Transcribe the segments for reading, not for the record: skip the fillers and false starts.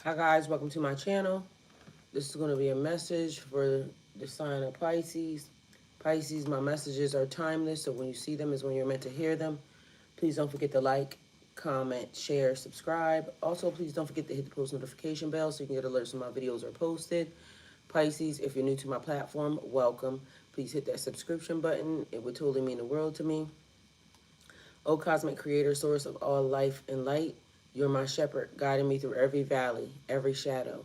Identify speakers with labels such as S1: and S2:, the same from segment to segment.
S1: Hi guys, welcome to my channel. This is going to be a message for the sign of Pisces. Pisces, my messages are timeless, so when you see them is when you're meant to hear them. Please don't forget to like, comment, share, subscribe. Also, please don't forget to hit the post notification bell so you can get alerts when my videos are posted. Pisces, if you're new to my platform, welcome. Please hit that subscription button. It would totally mean the world to me. O cosmic creator, source of all life and light, you're my shepherd, guiding me through every valley, every shadow.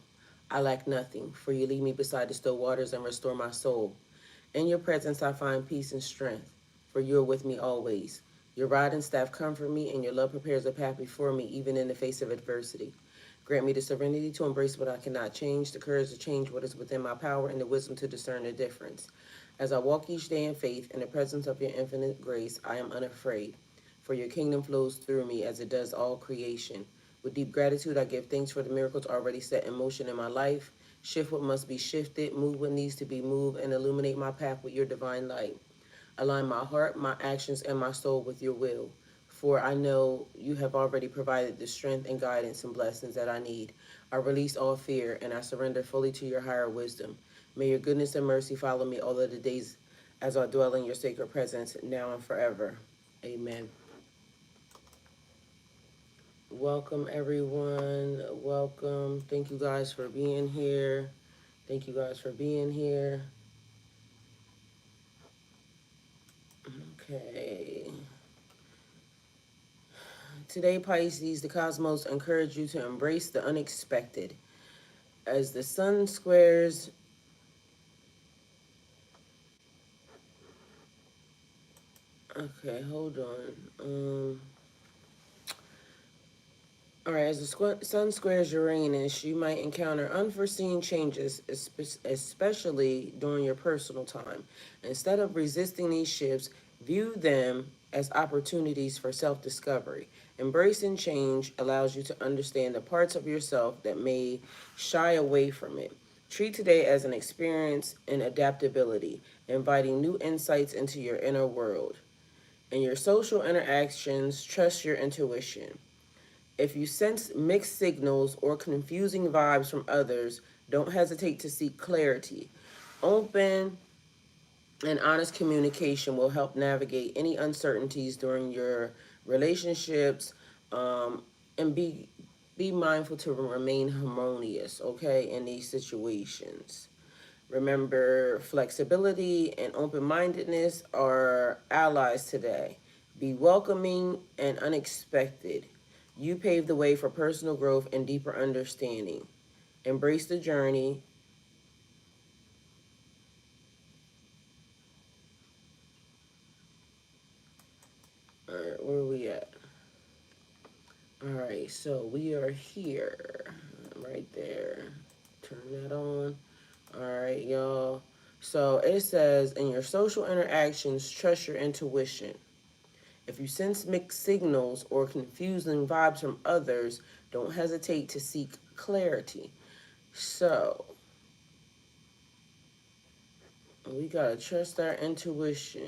S1: I lack nothing, for you lead me beside the still waters and restore my soul. In your presence I find peace and strength, for you are with me always. Your rod and staff comfort me, and your love prepares a path before me, even in the face of adversity. Grant me the serenity to embrace what I cannot change, the courage to change what is within my power, and the wisdom to discern the difference. As I walk each day in faith, in the presence of your infinite grace, I am unafraid, for your kingdom flows through me as it does all creation. With deep gratitude, I give thanks for the miracles already set in motion in my life. Shift what must be shifted, move what needs to be moved, and illuminate my path with your divine light. Align my heart, my actions, and my soul with your will. For I know you have already provided the strength and guidance and blessings that I need. I release all fear and I surrender fully to your higher wisdom. May your goodness and mercy follow me all of the days as I dwell in your sacred presence, now and forever. Amen. Welcome, everyone. Welcome. Thank you guys for being here. Thank you guys for being here. Okay. Today, Pisces, the cosmos encourage you to embrace the unexpected. As the sun squares, okay, hold on. All right, as the sun squares Uranus, you might encounter unforeseen changes, especially during your personal time. Instead of resisting these shifts, view them as opportunities for self-discovery. Embracing change allows you to understand the parts of yourself that may shy away from it. Treat today as an experience in adaptability, inviting new insights into your inner world. In your social interactions, trust your intuition. If you sense mixed signals or confusing vibes from others, don't hesitate to seek clarity. Open and honest communication will help navigate any uncertainties during your relationships, and be mindful to remain harmonious, okay, in these situations. Remember, flexibility and open-mindedness are allies today. Be welcoming and unexpected. You pave the way for personal growth and deeper understanding. Embrace the journey. All right, where are we at? All right, so we are here, right there. Turn that on. All right, y'all. So it says, in your social interactions, trust your intuition. If you sense mixed signals or confusing vibes from others, don't hesitate to seek clarity. So, we gotta trust our intuition.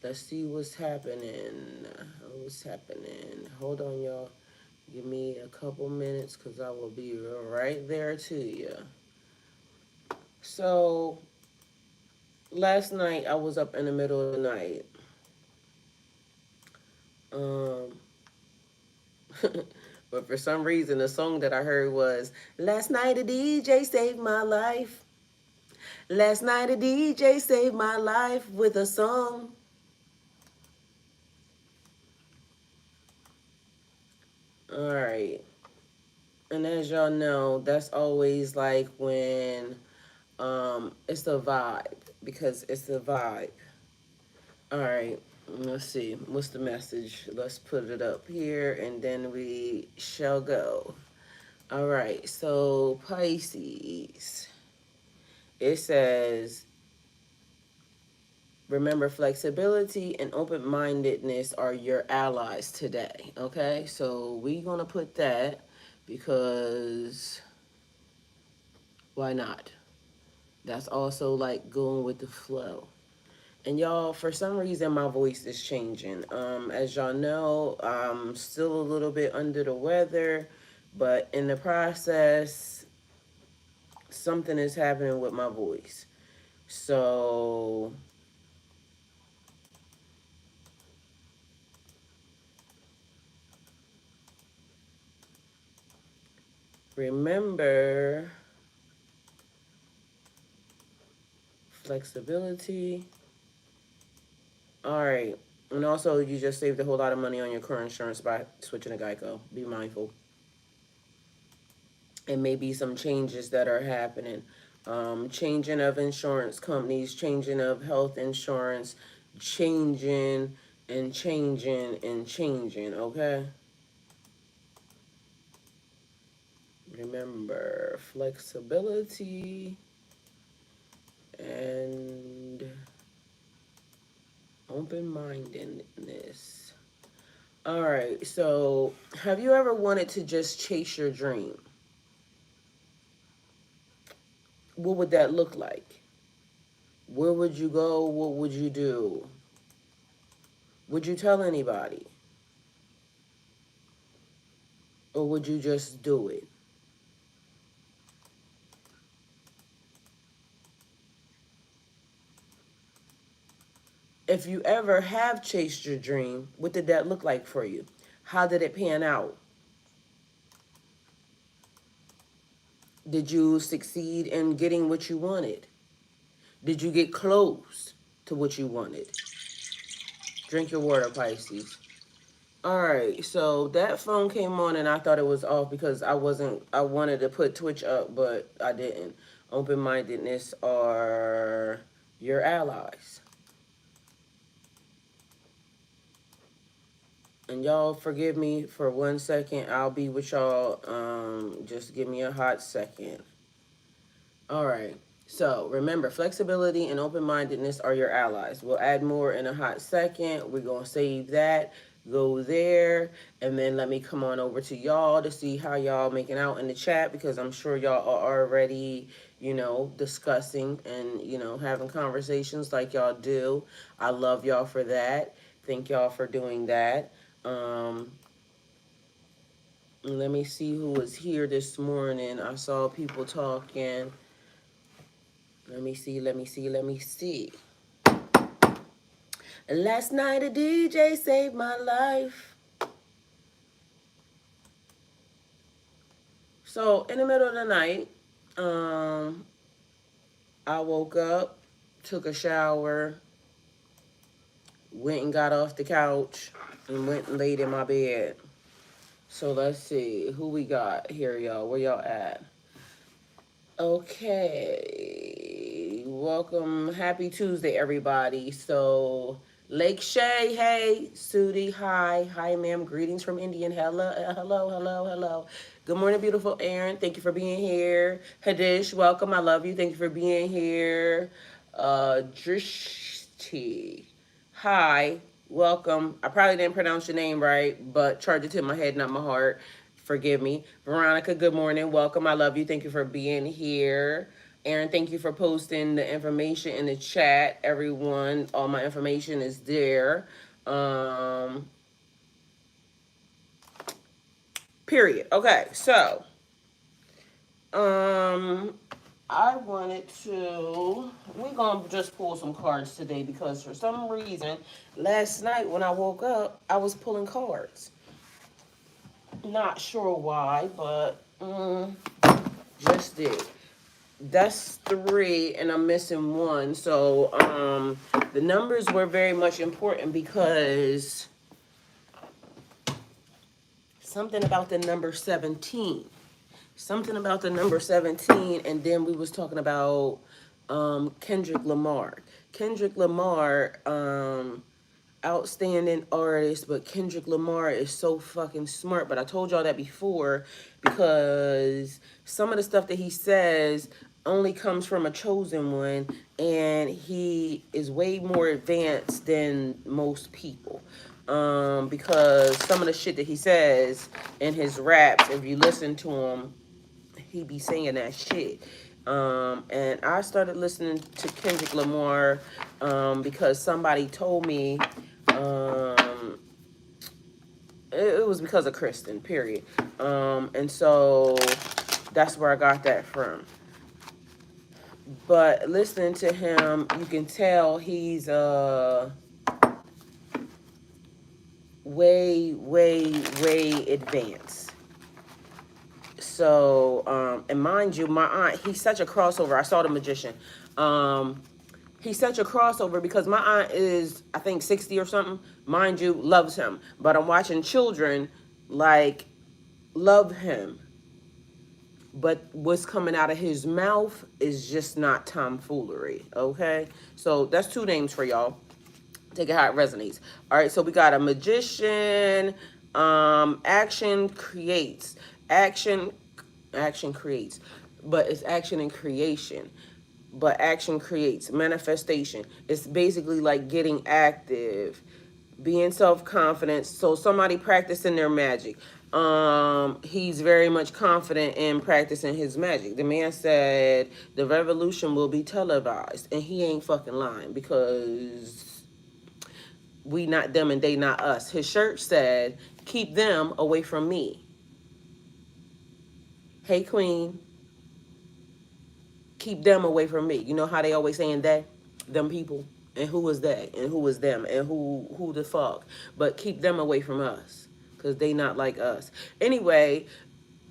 S1: Let's see what's happening. What's happening? Hold on, y'all. Give me a couple minutes because I will be right there to you. So, last night I was up in the middle of the night. Um, but for some reason, the song that I heard was, "Last night a DJ saved my life. Last night a DJ saved my life with a song." All right. And as y'all know, that's always like when it's the vibe, because it's the vibe. All right. Let's see. What's the message? Let's put it up here and then we shall go. All right. So, Pisces. It says, remember, flexibility and open-mindedness are your allies today. Okay, so we're gonna put that because why not? That's also like going with the flow. And y'all, for some reason, my voice is changing. As y'all know, I'm still a little bit under the weather. But in the process, something is happening with my voice. So remember flexibility. All right. And also, you just saved a whole lot of money on your car insurance by switching to Geico. Be mindful. And maybe some changes that are happening. Changing of insurance companies, changing of health insurance, changing and changing and changing, okay? Remember, flexibility and open-mindedness. All right, so have you ever wanted to just chase your dream? What would that look like? Where would you go? What would you do? Would you tell anybody? Or would you just do it? If you ever have chased your dream, what did that look like for you? How did it pan out? Did you succeed in getting what you wanted? Did you get close to what you wanted? Drink your water, Pisces. All right, so that phone came on and I thought it was off because I wanted to put Twitch up, but I didn't. Open-mindedness are your allies. And y'all forgive me for 1 second. I'll be with y'all. Just give me a hot second. All right. So remember, flexibility and open-mindedness are your allies. We'll add more in a hot second. We're going to save that, go there, and then let me come on over to y'all to see how y'all making out in the chat, because I'm sure y'all are already, discussing and, having conversations like y'all do. I love y'all for that. Thank y'all for doing that. Let me see who was here this morning. I saw people talking. Let me see. Last night a DJ saved my life. So in the middle of the night, I woke up, took a shower, went and got off the couch, and went and laid in my bed. So let's see who we got here, y'all. Where y'all at? Okay, welcome. Happy Tuesday, everybody. So, Lake Shay, hey. Sudi, hi. Hi, ma'am. Greetings from Indian. Hello. Good morning, beautiful Aaron. Thank you for being here. Hadish, welcome. I love you. Thank you for being here. Drishti, hi. Welcome. I probably didn't pronounce your name right, but charge it to my head, not my heart. Forgive me. Veronica, good morning. Welcome. I love you. Thank you for being here. Aaron, thank you for posting the information in the chat. Everyone, all my information is there. Period. Okay, so I wanted to, we're going to just pull some cards today because for some reason, last night when I woke up, I was pulling cards. Not sure why, but just did. That's 3 and I'm missing 1. So the numbers were very much important because something about the number 17. Something about the number 17, and then we was talking about Kendrick Lamar. Kendrick Lamar, outstanding artist, but Kendrick Lamar is so fucking smart. But I told y'all that before because some of the stuff that he says only comes from a chosen one, and he is way more advanced than most people. Because some of the shit that he says in his raps, if you listen to him, he be saying that shit. And I started listening to Kendrick Lamar because somebody told me it was because of Kristen, period. And so that's where I got that from. But listening to him, you can tell he's way, way, way advanced. So, and mind you, my aunt, he's such a crossover. I saw The Magician. He's such a crossover because my aunt is, I think, 60 or something. Mind you, loves him. But I'm watching children, like, love him. But what's coming out of his mouth is just not tomfoolery, okay? So that's 2 names for y'all. Take it how it resonates. All right, so we got a magician. Action creates. Action creates. But it's action and creation. But action creates. Manifestation. It's basically like getting active. Being self-confident. So somebody practicing their magic. He's very much confident in practicing his magic. The man said the revolution will be televised. And he ain't fucking lying because we not them and they not us. His shirt said, keep them away from me. Hey, queen. Keep them away from me. You know how they always saying they? Them people. And who is they? And who is them? And who the fuck? But keep them away from us. Because they not like us. Anyway,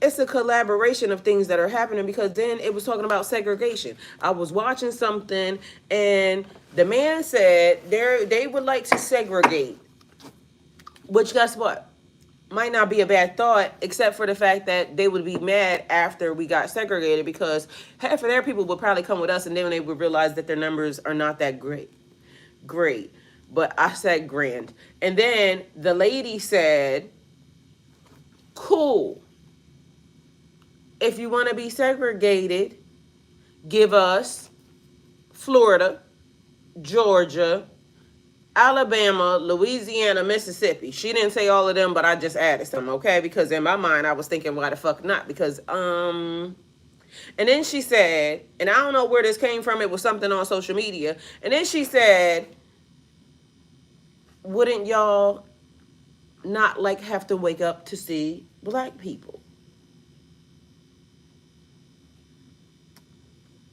S1: it's a collaboration of things that are happening because then it was talking about segregation. I was watching something and the man said they would like to segregate. Which, guess what? Might not be a bad thought, except for the fact that they would be mad after we got segregated because half of their people would probably come with us and then they would realize that their numbers are not that great. But I said grand. And then the lady said, cool. If you want to be segregated, give us Florida, Georgia, Alabama, Louisiana, Mississippi. She didn't say all of them, but I just added some, okay? Because in my mind, I was thinking, why the fuck not? Because, and then she said, and I don't know where this came from. It was something on social media. And then she said, wouldn't y'all not like have to wake up to see black people?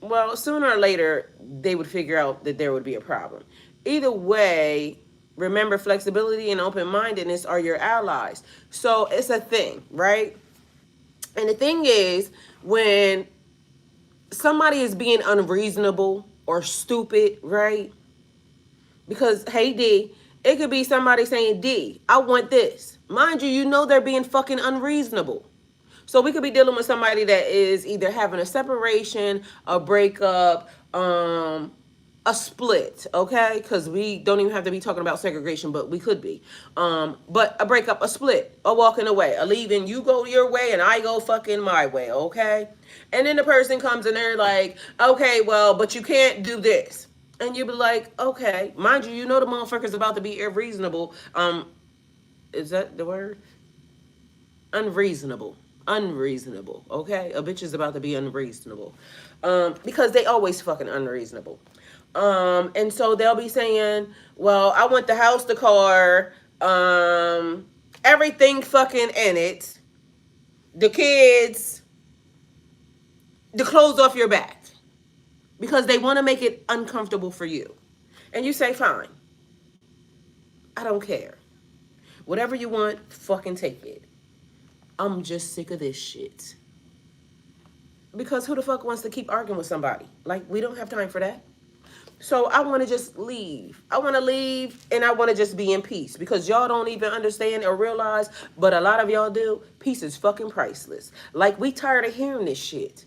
S1: Well, sooner or later, they would figure out that there would be a problem. Either way, remember flexibility and open-mindedness are your allies. So it's a thing, right? And the thing is, when somebody is being unreasonable or stupid, right? Because, hey, D, it could be somebody saying, D, I want this. Mind you, you know they're being fucking unreasonable. So we could be dealing with somebody that is either having a separation, a breakup, a split, okay? Because we don't even have to be talking about segregation, but we could be. But a breakup, a split, a walking away, a leaving, you go your way and I go fucking my way, okay? And then the person comes and they're like, okay, well, but you can't do this. And you be like, okay. Mind you, you know the motherfucker's about to be unreasonable. Is that the word? Unreasonable, okay? A bitch is about to be unreasonable. Because they always fucking unreasonable. And so they'll be saying, well, I want the house, the car, everything fucking in it, the kids, the clothes off your back. Because they want to make it uncomfortable for you. And you say, fine. I don't care. Whatever you want, fucking take it. I'm just sick of this shit. Because who the fuck wants to keep arguing with somebody? Like, we don't have time for that. So I want to just leave. I want to leave and I want to just be in peace. Because y'all don't even understand or realize, but a lot of y'all do, peace is fucking priceless. Like, we tired of hearing this shit.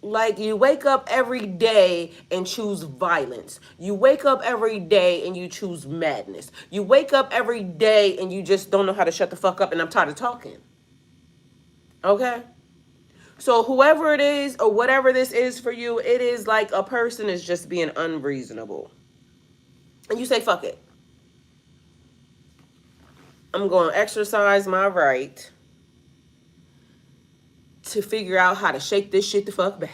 S1: Like, you wake up every day and choose violence. You wake up every day and you choose madness. You wake up every day and you just don't know how to shut the fuck up and I'm tired of talking. Okay? So whoever it is or whatever this is for you, it is like a person is just being unreasonable. And you say, fuck it. I'm going to exercise my right to figure out how to shake this shit the fuck back.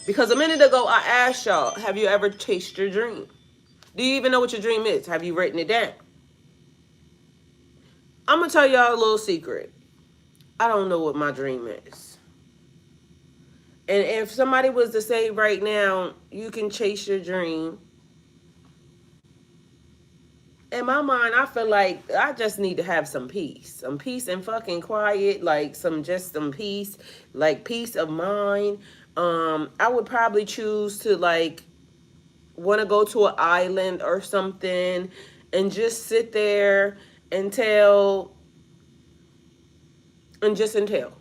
S1: Because a minute ago, I asked y'all, have you ever chased your dream? Do you even know what your dream is? Have you written it down? I'm going to tell y'all a little secret. I don't know what my dream is. And if somebody was to say right now, you can chase your dream, in my mind, I feel like I just need to have some peace. Some peace and fucking quiet, like some peace, like peace of mind. I would probably choose to like want to go to an island or something and just sit there until until.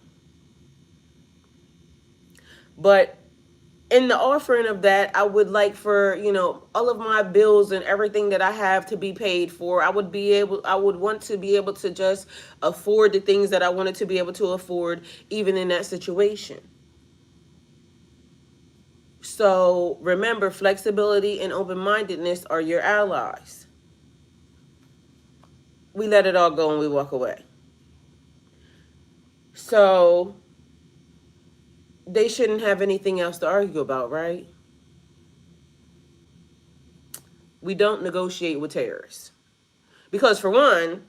S1: But in the offering of that, I would like for, all of my bills and everything that I have to be paid for. I would want to be able to just afford the things that I wanted to be able to afford, even in that situation. So remember, flexibility and open-mindedness are your allies. We let it all go and we walk away. So they shouldn't have anything else to argue about, right? We don't negotiate with terrorists. Because for one,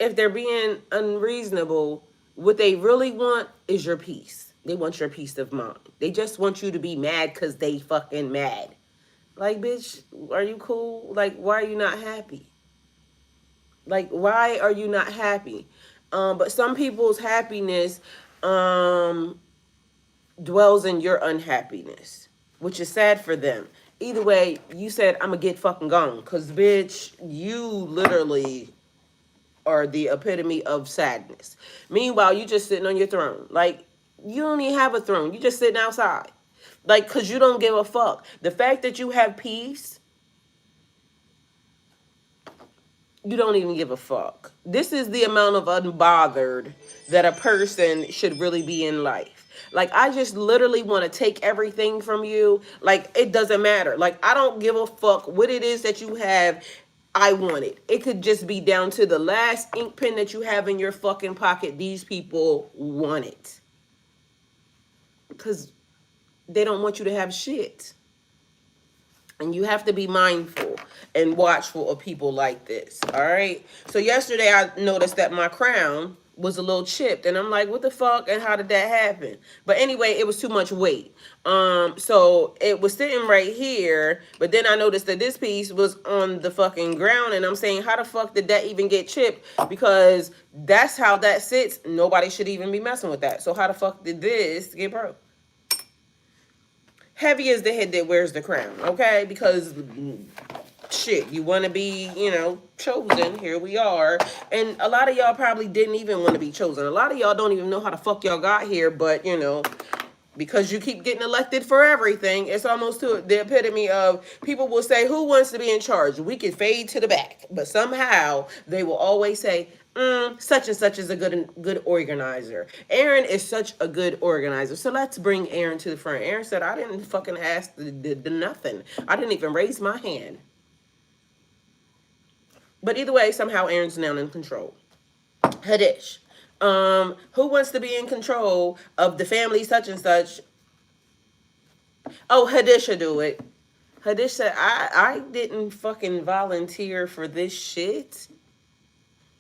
S1: if they're being unreasonable, what they really want is your peace. They want your peace of mind. They just want you to be mad because they fucking mad. Like, bitch, are you cool? Like, why are you not happy? Like, why are you not happy? But some people's happiness dwells in your unhappiness, which is sad for them. Either way, you said, I'm going to get fucking gone. Because, bitch, you literally are the epitome of sadness. Meanwhile, you just sitting on your throne. Like, you don't even have a throne. You just sitting outside. Like, because you don't give a fuck. The fact that you have peace, you don't even give a fuck. This is the amount of unbothered that a person should really be in life. Like, I just literally want to take everything from you. Like, it doesn't matter. Like, I don't give a fuck what it is that you have. I want it. It could just be down to the last ink pen that you have in your fucking pocket. These people want it. Because they don't want you to have shit. And you have to be mindful and watchful of people like this. All right. So yesterday I noticed that my crown was a little chipped. And I'm like, what the fuck? And how did that happen? But anyway, it was too much weight. So it was sitting right here. But then I noticed that this piece was on the fucking ground. And I'm saying, how the fuck did that even get chipped? Because that's how that sits. Nobody should even be messing with that. So how the fuck did this get broke? Heavy is the head that wears the crown, okay? Because, shit, you want to be, chosen. Here we are. And a lot of y'all probably didn't even want to be chosen. A lot of y'all don't even know how the fuck y'all got here, but, because you keep getting elected for everything, it's almost to the epitome of people will say, who wants to be in charge? We can fade to the back. But somehow they will always say, such and such is a good organizer. Aaron is such a good organizer. So let's bring Aaron to the front. Aaron said, I didn't fucking ask the nothing. I didn't even raise my hand. But either way, somehow Aaron's now in control. Hadish. Who wants to be in control of the family such and such? Oh, Hadish will do it. Hadish said, I didn't fucking volunteer for this shit.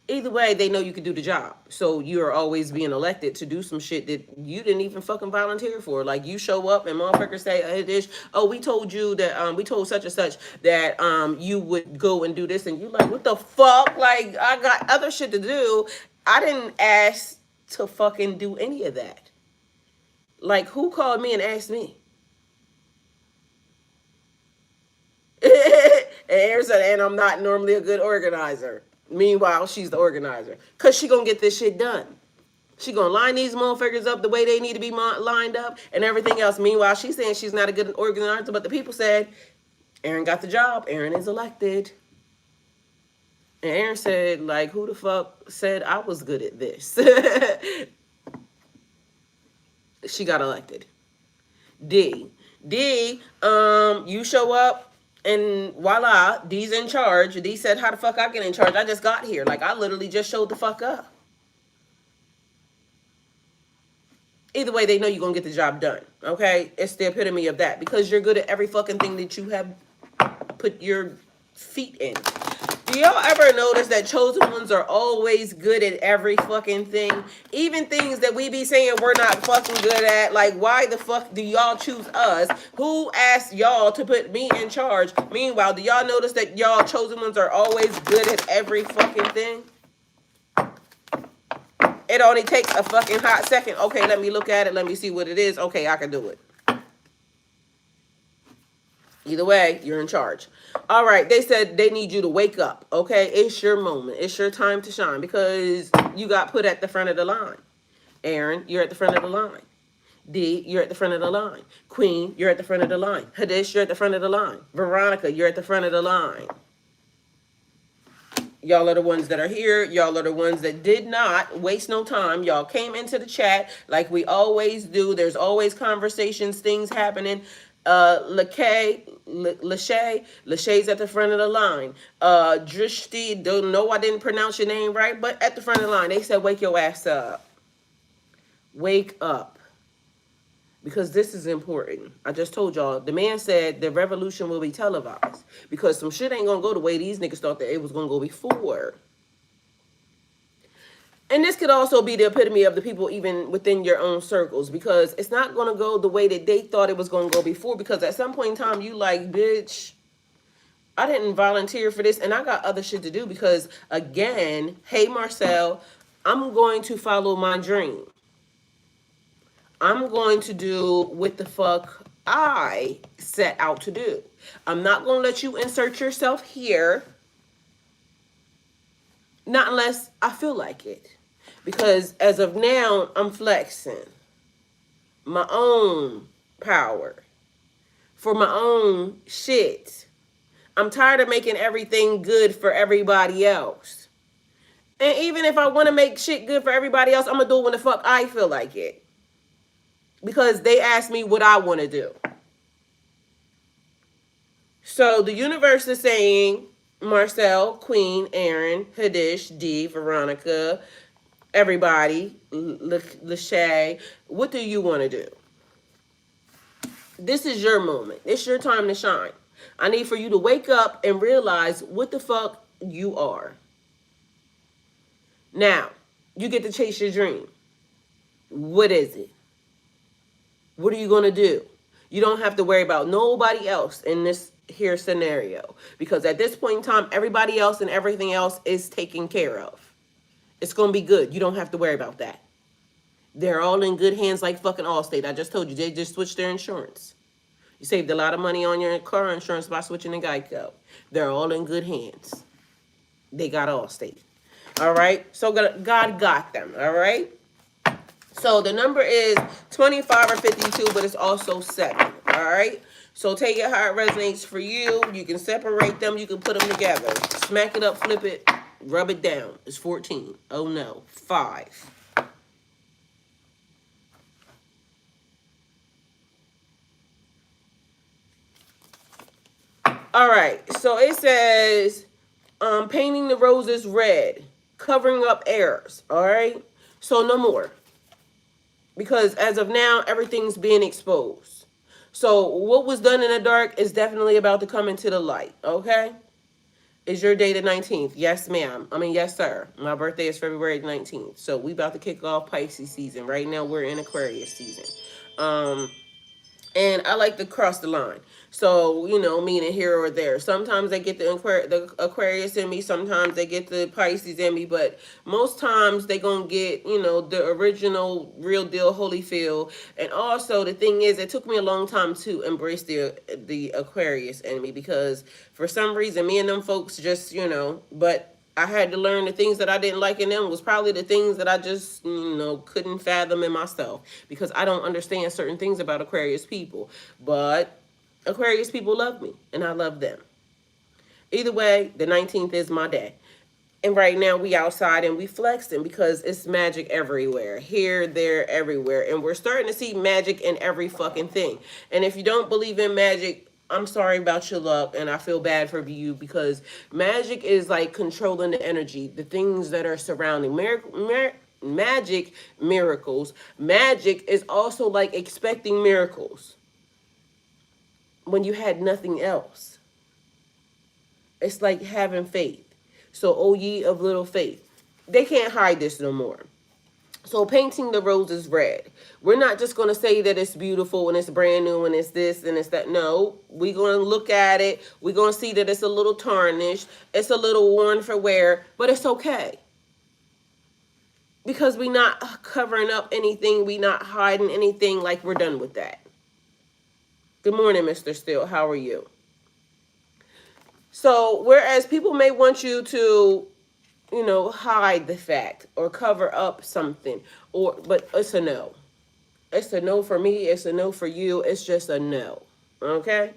S1: Either way, they know you can do the job. So you're always being elected to do some shit that you didn't even fucking volunteer for. Like, you show up and motherfuckers say, Hadish, oh, we told you that, we told such and such that you would go and do this. And you're like, what the fuck? Like, I got other shit to do. I didn't ask to fucking do any of that. Like, who called me and asked me? And I'm not normally a good organizer. Meanwhile, she's the organizer. Because she going to get this shit done. She going to line these motherfuckers up the way they need to be lined up and everything else. Meanwhile, she's saying she's not a good organizer. But the people said, Aaron got the job. Aaron is elected. And Aaron said, like, who the fuck said I was good at this? She got elected. D, you show up. And voila, D's in charge. D said, how the fuck I get in charge? I just got here. Like, I literally just showed the fuck up. Either way, they know you're going to get the job done. Okay? It's the epitome of that. Because you're good at every fucking thing that you have put your feet in. Do y'all ever notice that chosen ones are always good at every fucking thing? Even things that we be saying we're not fucking good at. Like, why the fuck do y'all choose us? Who asked y'all to put me in charge? Meanwhile, do y'all notice that y'all chosen ones are always good at every fucking thing? It only takes a fucking hot second. Okay, let me look at it. Let me see what it is. Okay, I can do it. Either way, you're in charge. All right, they said they need you to wake up, okay? It's your moment. It's your time to shine because you got put at the front of the line. Aaron, you're at the front of the line. D, you're at the front of the line. Queen, you're at the front of the line. Hadish, you're at the front of the line. Veronica, you're at the front of the line. Y'all are the ones that are here. Y'all are the ones that did not waste no time. Y'all came into the chat like we always do. There's always conversations, things happening. Lachey's at the front of the line. Drishti, don't know I didn't pronounce your name right, but at the front of the line. They said, wake your ass up. Wake up. Because this is important. I just told y'all, the man said the revolution will be televised. Because some shit ain't gonna go the way these niggas thought that it was gonna go before. And this could also be the epitome of the people even within your own circles. Because it's not gonna go the way that they thought it was gonna go before. Because at some point in time, you like, bitch, I didn't volunteer for this. And I got other shit to do. Because again, hey Marcel, I'm going to follow my dream. I'm going to do what the fuck I set out to do. I'm not going to let you insert yourself here. Not unless I feel like it. Because as of now, I'm flexing my own power for my own shit. I'm tired of making everything good for everybody else. And even if I want to make shit good for everybody else, I'm going to do it when the fuck I feel like it. Because they asked me what I want to do. So the universe is saying, Marcel, Queen, Aaron, Hadish, D, Veronica, everybody, Lachey, what do you want to do? This is your moment. It's your time to shine. I need for you to wake up and realize what the fuck you are. Now, you get to chase your dream. What is it? What are you going to do? You don't have to worry about nobody else in this here scenario. Because at this point in time, everybody else and everything else is taken care of. It's going to be good. You don't have to worry about that. They're all in good hands like fucking Allstate. I just told you, they just switched their insurance. You saved a lot of money on your car insurance by switching to Geico. They're all in good hands. They got Allstate. All right? So God got them. All right? So the number is 25 or 52, but it's also 7. All right? So take it how it resonates for you. You can separate them. You can put them together. Smack it up, flip it, rub it down. It's 14. Oh, no. 5. All right. So it says painting the roses red, covering up errors. All right? So no more. Because as of now, everything's being exposed. So what was done in the dark is definitely about to come into the light, okay? Is your day the 19th? Yes, ma'am. I mean, yes, sir. My birthday is February 19th. So we about to kick off Pisces season. Right now, we're in Aquarius season. And I like to cross the line. So, you know, meaning here or there. Sometimes I get the Aquarius in me. Sometimes they get the Pisces in me. But most times they going to get, you know, the original, real deal Holyfield. And also the thing is, it took me a long time to embrace the Aquarius in me. Because for some reason, me and them folks just, you know, but I had to learn the things that I didn't like in them was probably the things that I just, you know, couldn't fathom in myself. Because I don't understand certain things about Aquarius people. But Aquarius people love me, and I love them. Either way, the 19th is my day. And right now we outside and we flexing because it's magic everywhere. Here, there, everywhere. And we're starting to see magic in every fucking thing. And if you don't believe in magic, I'm sorry about your luck, and I feel bad for you because magic is like controlling the energy, the things that are surrounding. Magic, miracles. Magic is also like expecting miracles when you had nothing else. It's like having faith. So, O ye of little faith. They can't hide this no more. So painting the roses red. We're not just going to say that it's beautiful and it's brand new and it's this and it's that. No, we're going to look at it. We're going to see that it's a little tarnished. It's a little worn for wear, but it's okay. Because we're not covering up anything. We're not hiding anything. Like, we're done with that. Good morning, Mr. Steele. How are you? So whereas people may want you to, hide the fact or cover up something, but it's a no. It's a no for me. It's a no for you. It's just a no. Okay?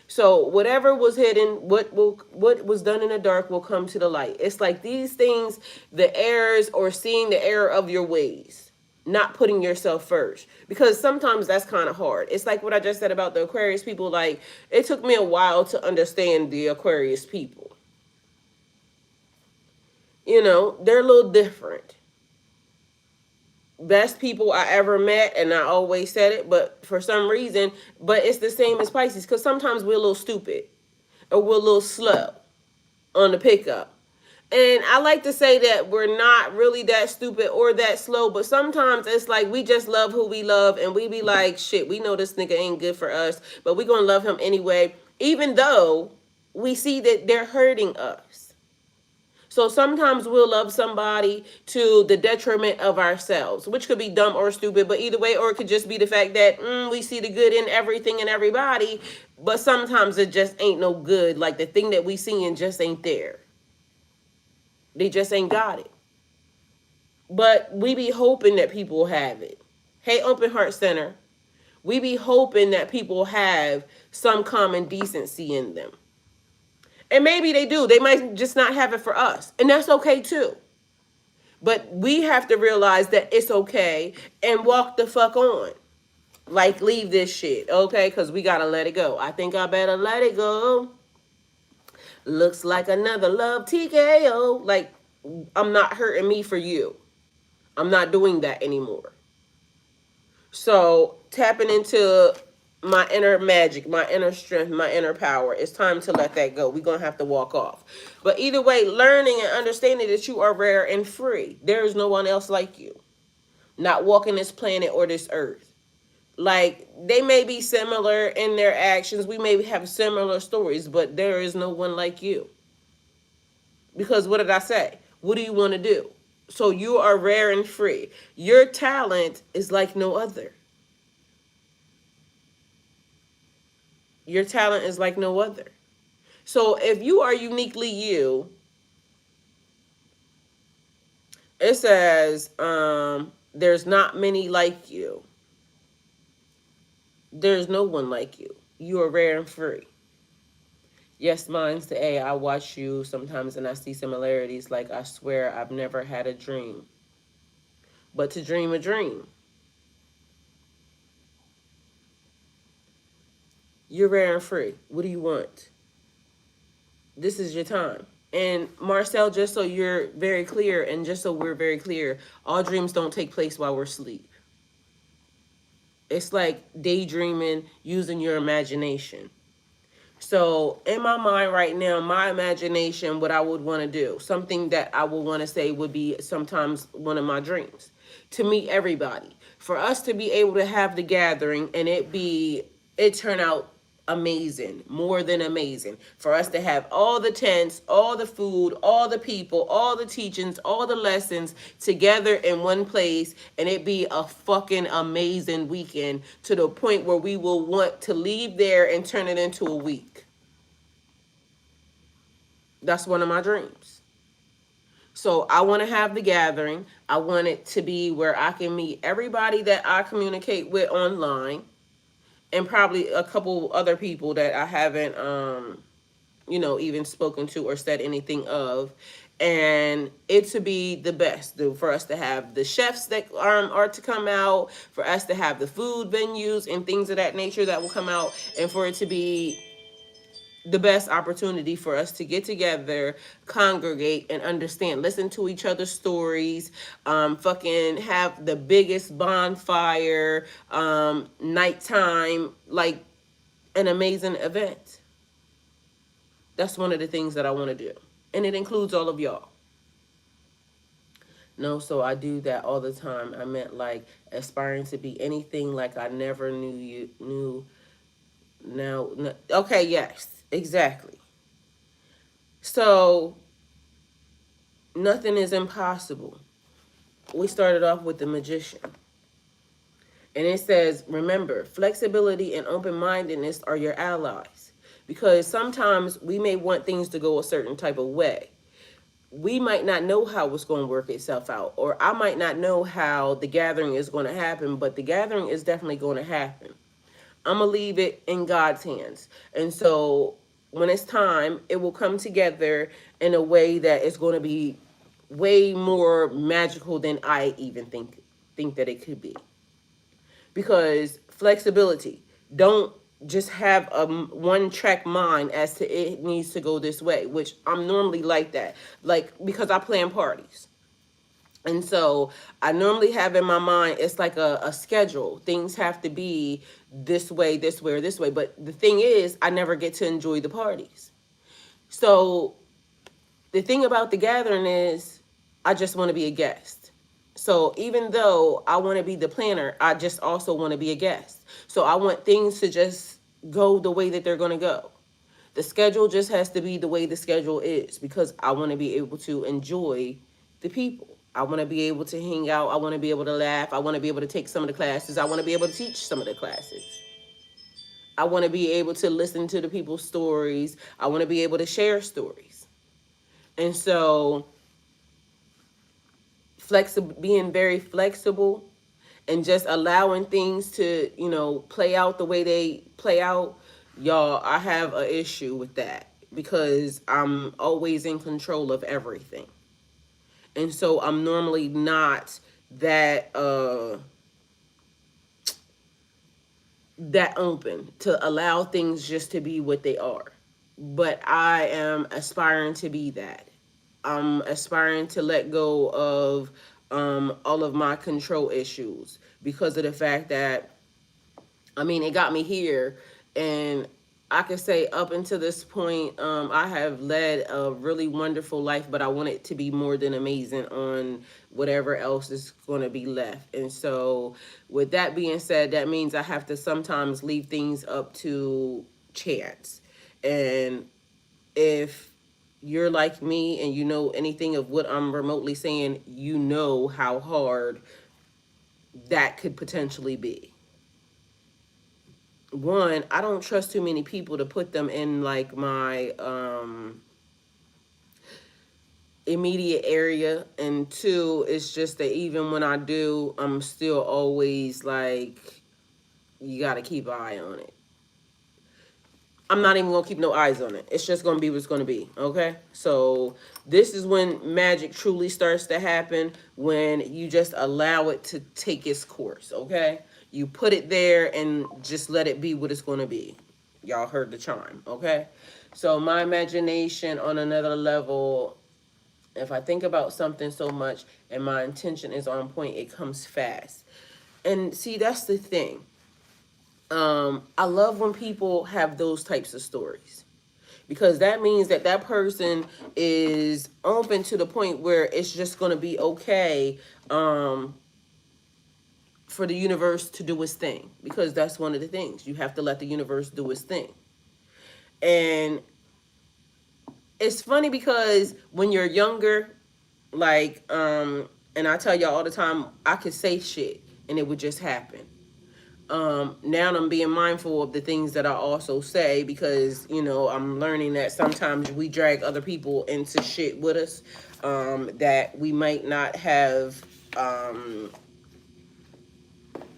S1: So whatever was hidden, what was done in the dark will come to the light. It's like these things, the errors or seeing the error of your ways, not putting yourself first. Because sometimes that's kind of hard. It's like what I just said about the Aquarius people. Like, it took me a while to understand the Aquarius people. They're a little different. Best people I ever met, and I always said it, but for some reason, but it's the same as Pisces, because sometimes we're a little stupid or we're a little slow on the pickup. And I like to say that we're not really that stupid or that slow, but sometimes it's like we just love who we love, and we be like, shit, we know this nigga ain't good for us, but we gonna love him anyway, even though we see that they're hurting us. So sometimes we'll love somebody to the detriment of ourselves, which could be dumb or stupid, but either way, or it could just be the fact that we see the good in everything and everybody, but sometimes it just ain't no good. Like, the thing that we seeing just ain't there. They just ain't got it. But we be hoping that people have it. Hey, Open Heart Center, we be hoping that people have some common decency in them. And maybe they do. They might just not have it for us. And that's okay too. But we have to realize that it's okay and walk the fuck on. Like, leave this shit, okay? Because we got to let it go. I think I better let it go. Looks like another love TKO. Like, I'm not hurting me for you. I'm not doing that anymore. So, tapping into my inner magic, my inner strength, my inner power. It's time to let that go. We're going to have to walk off. But either way, learning and understanding that you are rare and free. There is no one else like you. Not walking this planet or this earth. Like, they may be similar in their actions. We may have similar stories, but there is no one like you. Because what did I say? What do you want to do? So you are rare and free. Your talent is like no other. Your talent is like no other. So if you are uniquely you, it says there's not many like you. There's no one like you. You are rare and free. Yes, mine's the A. I watch you sometimes and I see similarities. Like, I swear I've never had a dream. But to dream a dream. You're rare and free. What do you want? This is your time. And Marcel, just so you're very clear, and just so we're very clear, all dreams don't take place while we're asleep. It's like daydreaming, using your imagination. So in my mind right now, my imagination, what I would want to do, something that I would want to say would be sometimes one of my dreams, to meet everybody, for us to be able to have the gathering and it turn out amazing, more than amazing, for us to have all the tents, all the food, all the people, all the teachings, all the lessons together in one place, and it be a fucking amazing weekend to the point where we will want to leave there and turn it into a week. That's one of my dreams. So I want to have the gathering. I want it to be where I can meet everybody that I communicate with online, and probably a couple other people that I haven't, even spoken to or said anything of. And it to be the best, for us to have the chefs that are to come out, for us to have the food venues and things of that nature that will come out, and for it to be the best opportunity for us to get together, congregate, and understand, listen to each other's stories, fucking have the biggest bonfire, nighttime, like an amazing event. That's one of the things that I want to do. And it includes all of y'all. No, so I do that all the time. I meant like aspiring to be anything like I never knew you knew. Now, okay, yes, exactly. So nothing is impossible. We started off with the magician. And it says, remember, flexibility and open-mindedness are your allies. Because sometimes we may want things to go a certain type of way. We might not know how it's going to work itself out. Or I might not know how the gathering is going to happen, but the gathering is definitely going to happen. I'm going to leave it in God's hands. And so when it's time, it will come together in a way that is going to be way more magical than I even think that it could be. Because flexibility, don't just have a one track mind as to it needs to go this way, which I'm normally like that, like because I plan parties. And so I normally have in my mind, it's like a schedule. Things have to be this way, or this way. But the thing is, I never get to enjoy the parties. So the thing about the gathering is I just want to be a guest. So even though I want to be the planner, I just also want to be a guest. So I want things to just go the way that they're going to go. The schedule just has to be the way the schedule is because I want to be able to enjoy the people. I want to be able to hang out. I want to be able to laugh. I want to be able to take some of the classes. I want to be able to teach some of the classes. I want to be able to listen to the people's stories. I want to be able to share stories. And so being very flexible and just allowing things to, play out the way they play out, y'all, I have an issue with that because I'm always in control of everything. And so I'm normally not that that open to allow things just to be what they are. But I am aspiring to be that. I'm aspiring to let go of all of my control issues because of the fact that, it got me here. And I could say up until this point, I have led a really wonderful life, but I want it to be more than amazing on whatever else is going to be left. And so with that being said, that means I have to sometimes leave things up to chance. And if you're like me and you know anything of what I'm remotely saying, you know how hard that could potentially be. One, I don't trust too many people to put them in like my immediate area. And two, it's just that even when I do, I'm still always like, you got to keep an eye on it. I'm not even going to keep no eyes on it. It's just going to be what's going to be, okay? So this is when magic truly starts to happen, when you just allow it to take its course, okay? You put it there and just let it be what it's going to be. Y'all heard the chime, okay? So my imagination on another level, if I think about something so much and my intention is on point, it comes fast. And see, that's the thing. I love when people have those types of stories because that means that that person is open to the point where it's just going to be okay for the universe to do its thing, because that's one of the things. You have to let the universe do its thing. And it's funny because when you're younger, like, and I tell y'all all the time, I could say shit and it would just happen. Now I'm being mindful of the things that I also say because, I'm learning that sometimes we drag other people into shit with us that we might not have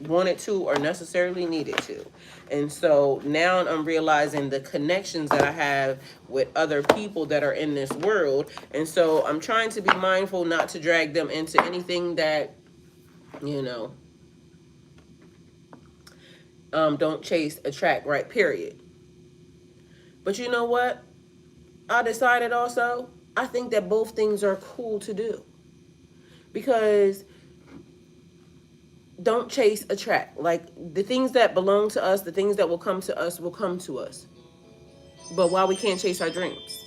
S1: wanted to or necessarily needed to. And so now I'm realizing the connections that I have with other people that are in this world. And so I'm trying to be mindful not to drag them into anything that, don't chase, attract, right, period. But you know what? I decided also, I think that both things are cool to do. Because don't chase, attract. Like, the things that belong to us, the things that will come to us will come to us. But why we can't chase our dreams?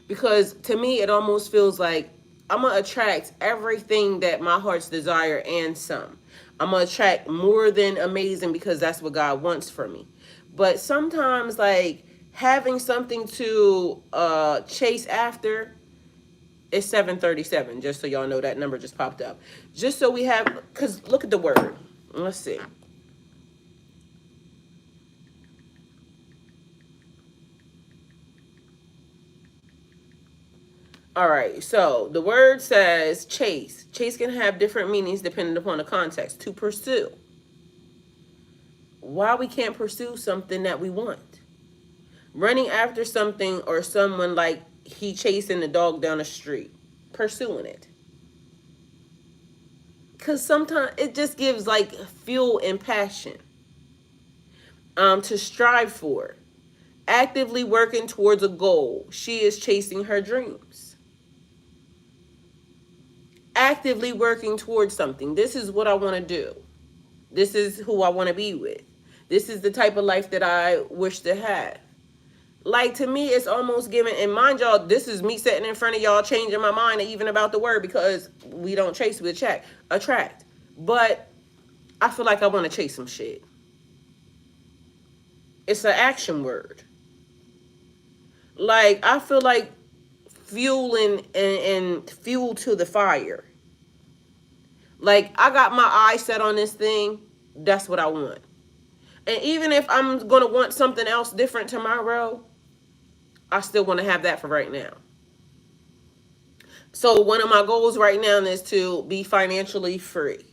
S1: Because to me, it almost feels like I'm going to attract everything that my heart's desire and some. I'm going to attract more than amazing because that's what God wants for me. But sometimes, like, having something to chase after is 737, just so y'all know that number just popped up. Just so we have, because look at the word. Let's see. All right, so the word says chase. Chase can have different meanings depending upon the context. To pursue. Why we can't pursue something that we want? Running after something or someone, like he chasing the dog down the street. Pursuing it. Because sometimes it just gives like fuel and passion. To strive for. Actively working towards a goal. She is chasing her dreams. Actively working towards something. This is what I want to do. This is who I want to be with. This is the type of life that I wish to have. Like, to me, it's almost given, and mind y'all, this is me sitting in front of y'all changing my mind even about the word, because we don't chase, we attract. But I feel like I want to chase some shit. It's an action word. Like, I feel like fueling and fuel to the fire. Like, I got my eye set on this thing. That's what I want. And even if I'm going to want something else different tomorrow, I still want to have that for right now. So one of my goals right now is to be financially free.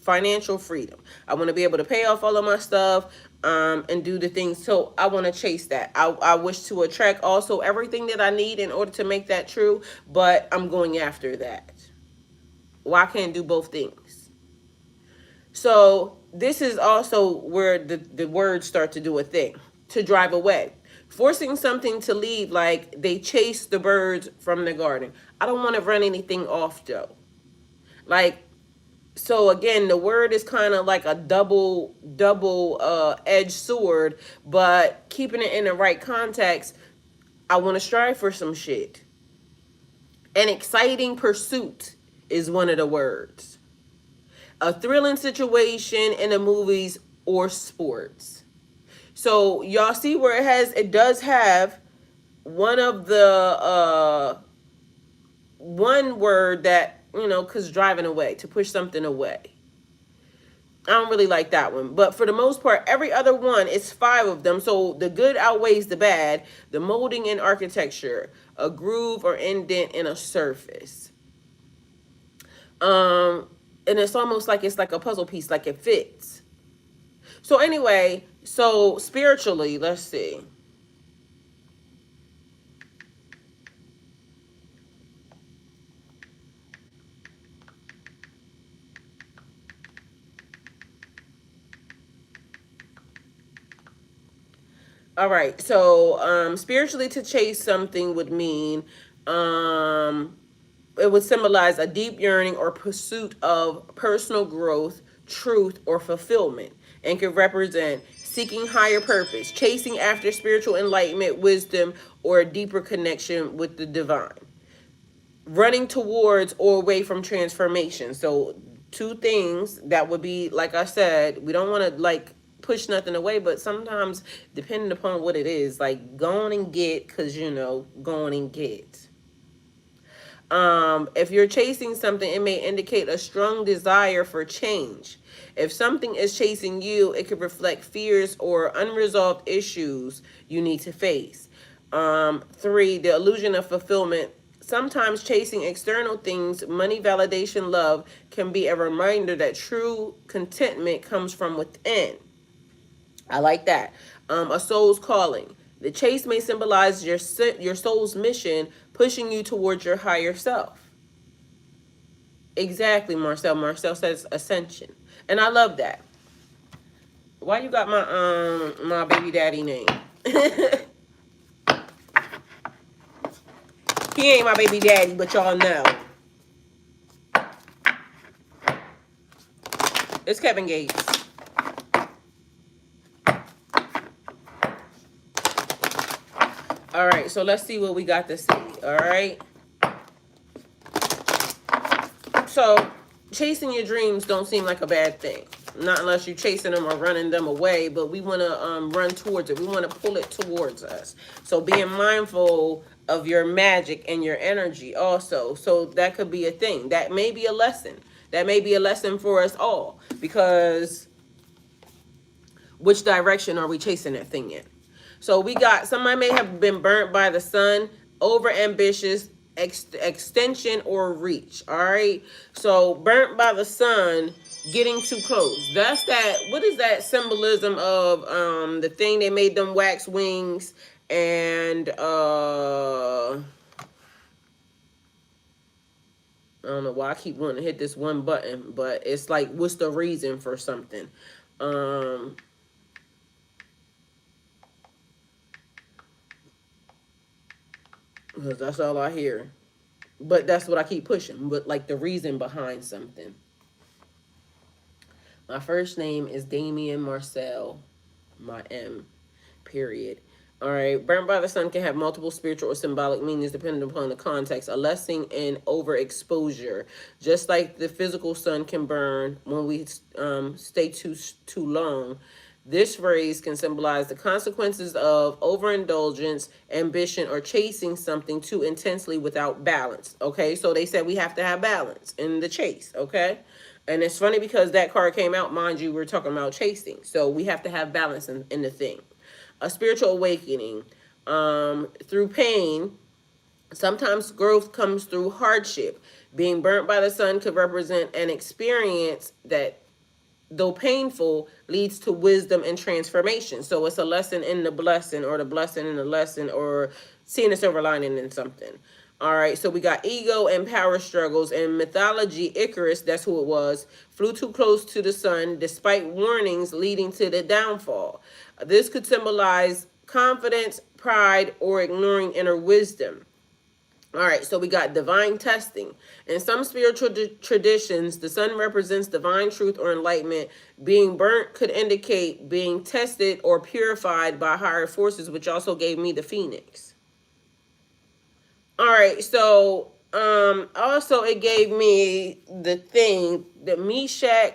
S1: Financial freedom. I want to be able to pay off all of my stuff and do the things. So I want to chase that. I wish to attract also everything that I need in order to make that true. But I'm going after that. Well, I can't do both things. So this is also where the words start to do a thing. To drive away. Forcing something to leave, like they chase the birds from the garden. I don't want to run anything off, though. Like, so again, the word is kind of like a double edged sword, but keeping it in the right context, I want to strive for some shit. An exciting pursuit is one of the words. A thrilling situation in the movies or sports. So y'all see where it does have one of the one word that, because driving away, to push something away. I don't really like that one. But for the most part, every other one, it's 5 of them. So the good outweighs the bad. The molding in architecture, a groove or indent in a surface. And it's almost like it's like a puzzle piece, like it fits. So anyway, so spiritually, let's see. All right, so spiritually, to chase something would mean it would symbolize a deep yearning or pursuit of personal growth, truth, or fulfillment, and could represent seeking higher purpose, chasing after spiritual enlightenment, wisdom, or a deeper connection with the divine. Running towards or away from transformation. So 2 things that would be, like I said, we don't want to like push nothing away, but sometimes depending upon what it is, like go on and get, because go on and get. If you're chasing something, it may indicate a strong desire for change. If something is chasing you, it could reflect fears or unresolved issues you need to face. 3, the illusion of fulfillment. Sometimes chasing external things, money, validation, love, can be a reminder that true contentment comes from within. I like that. A soul's calling. The chase may symbolize your soul's mission, pushing you towards your higher self. Exactly, Marcel. Marcel says ascension. And I love that. Why you got my baby daddy name? He ain't my baby daddy, but y'all know. It's Kevin Gates. All right, so let's see what we got to see. All right. So chasing your dreams don't seem like a bad thing. Not unless you're chasing them or running them away, but we want to run towards it. We want to pull it towards us. So being mindful of your magic and your energy also. So that could be a thing. That may be a lesson. That may be a lesson for us all, because which direction are we chasing that thing in? So we got, somebody may have been burnt by the sun, over ambitious, extension or reach. All right. So burnt by the sun, getting too close. That's that. What is that symbolism of the thing they made them wax wings and I don't know why I keep wanting to hit this one button, but it's like, what's the reason for something? Because that's all I hear. But that's what I keep pushing. But like the reason behind something. My first name is Damien Marcel. My M. Period. All right. Burnt by the sun can have multiple spiritual or symbolic meanings depending upon the context. A lesson in overexposure. Just like the physical sun can burn when we stay too long. This phrase can symbolize the consequences of overindulgence, ambition, or chasing something too intensely without balance. Okay, so they said we have to have balance in the chase. Okay, and it's funny because that card came out, mind you, we're talking about chasing. So we have to have balance in the thing. A spiritual awakening through pain. Sometimes growth comes through hardship. Being burnt by the sun could represent an experience that, though painful, leads to wisdom and transformation. So it's a lesson in the blessing, or the blessing in the lesson, or seeing a silver lining in something. All right, so we got ego and power struggles. In mythology, Icarus, that's who it was, flew too close to the sun despite warnings leading to the downfall. This could symbolize confidence, pride, or ignoring inner wisdom. All right, so we got divine testing. In some spiritual traditions, the sun represents divine truth or enlightenment. Being burnt could indicate being tested or purified by higher forces, which also gave me the phoenix. All right, so also it gave me the thing, the Meshach,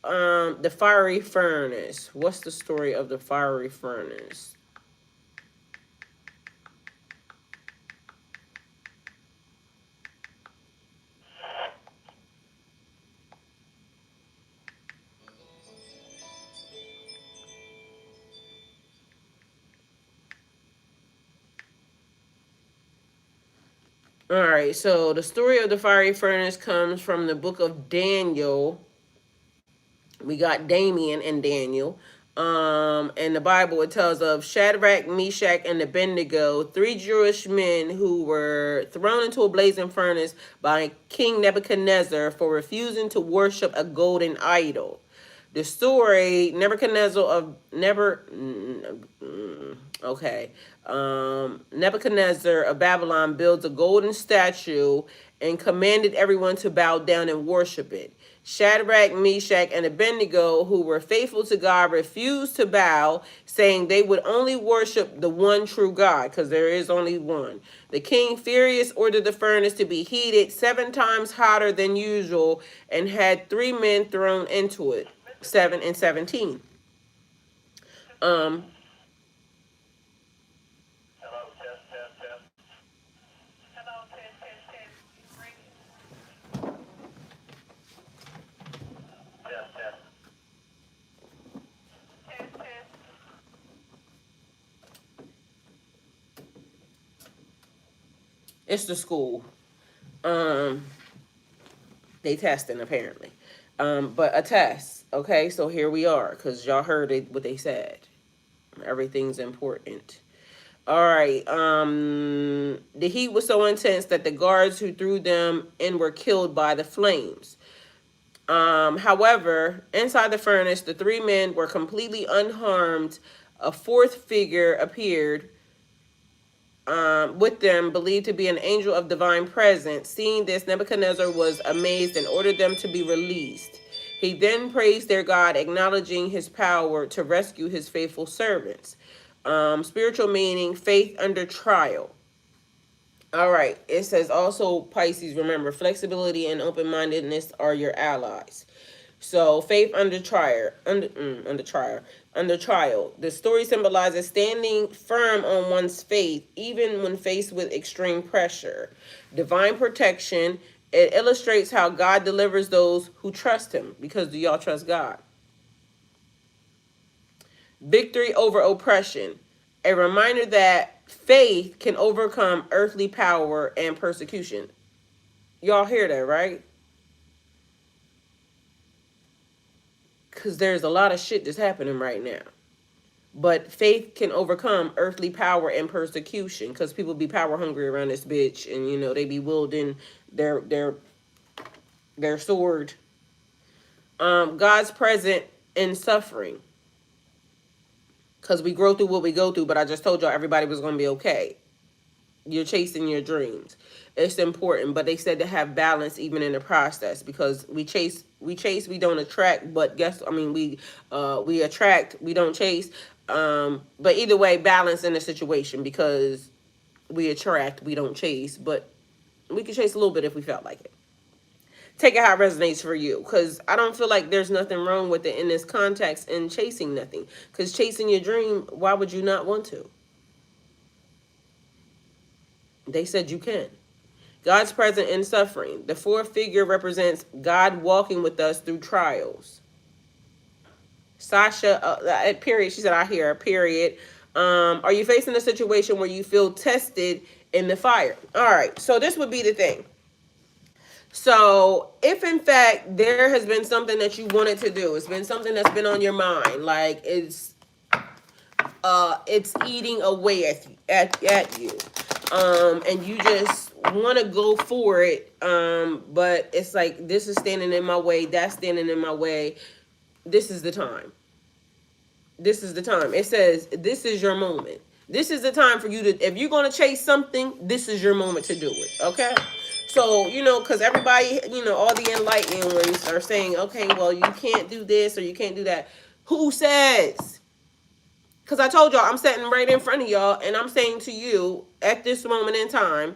S1: the fiery furnace. What's the story of the fiery furnace? All right, so the story of the fiery furnace comes from the book of Daniel. We got Damien and Daniel. In the Bible, it tells of Shadrach, Meshach, and Abednego, 3 Jewish men who were thrown into a blazing furnace by King Nebuchadnezzar for refusing to worship a golden idol. The story, Nebuchadnezzar of Nebuchadnezzar of Babylon builds a golden statue and commanded everyone to bow down and worship it. Shadrach, Meshach, and Abednego, who were faithful to God, refused to bow, saying they would only worship the one true God, because there is only one. The king, furious, ordered the furnace to be heated 7 times hotter than usual and had 3 men thrown into it, 7 and 17. It's the school. They testing apparently. But a test. Okay, so here we are, because y'all heard it, what they said. Everything's important. All right. The heat was so intense that the guards who threw them in were killed by the flames. However, inside the furnace, the 3 men were completely unharmed. A 4th figure appeared with them, believed to be an angel of divine presence. Seeing this, Nebuchadnezzar was amazed and ordered them to be released. He then praised their God, acknowledging his power to rescue his faithful servants. Spiritual meaning, faith under trial. All right. It says also, Pisces, remember, flexibility and open-mindedness are your allies. So faith under trial, under trial. The story symbolizes standing firm on one's faith, even when faced with extreme pressure. Divine protection. It illustrates how God delivers those who trust Him. Because do y'all trust God? Victory over oppression. A reminder that faith can overcome earthly power and persecution. Y'all hear that, right? Because there's a lot of shit that's happening right now. But faith can overcome earthly power and persecution, because people be power hungry around this bitch, and you know they be wielding their sword. God's present in suffering, because we grow through what we go through. But I just told y'all everybody was gonna be okay. You're chasing your dreams. It's important, but they said to have balance even in the process, because we chase, we don't attract. But we attract, we don't chase. But either way, balance in the situation, because we attract, we don't chase, but we can chase a little bit if we felt like it. Take it how it resonates for you, because I don't feel like there's nothing wrong with it in this context in chasing nothing. Because chasing your dream, why would you not want to? They said you can. God's present in suffering. The fourth figure represents God walking with us through trials. Sasha, period. She said, I hear, period. Are you facing a situation where you feel tested in the fire? All right. So this would be the thing. So if in fact there has been something that you wanted to do, it's been something that's been on your mind, like it's eating away at you. And you just want to go for it, but it's like, this is standing in my way, that's standing in my way. This is the time. This is the time. It says, this is your moment. This is the time for you to, if you're going to chase something, this is your moment to do it, okay? So, you know, because everybody, you know, all the enlightened ones are saying, okay, well, you can't do this or you can't do that. Who says? Because I told y'all, I'm sitting right in front of y'all, and I'm saying to you, at this moment in time,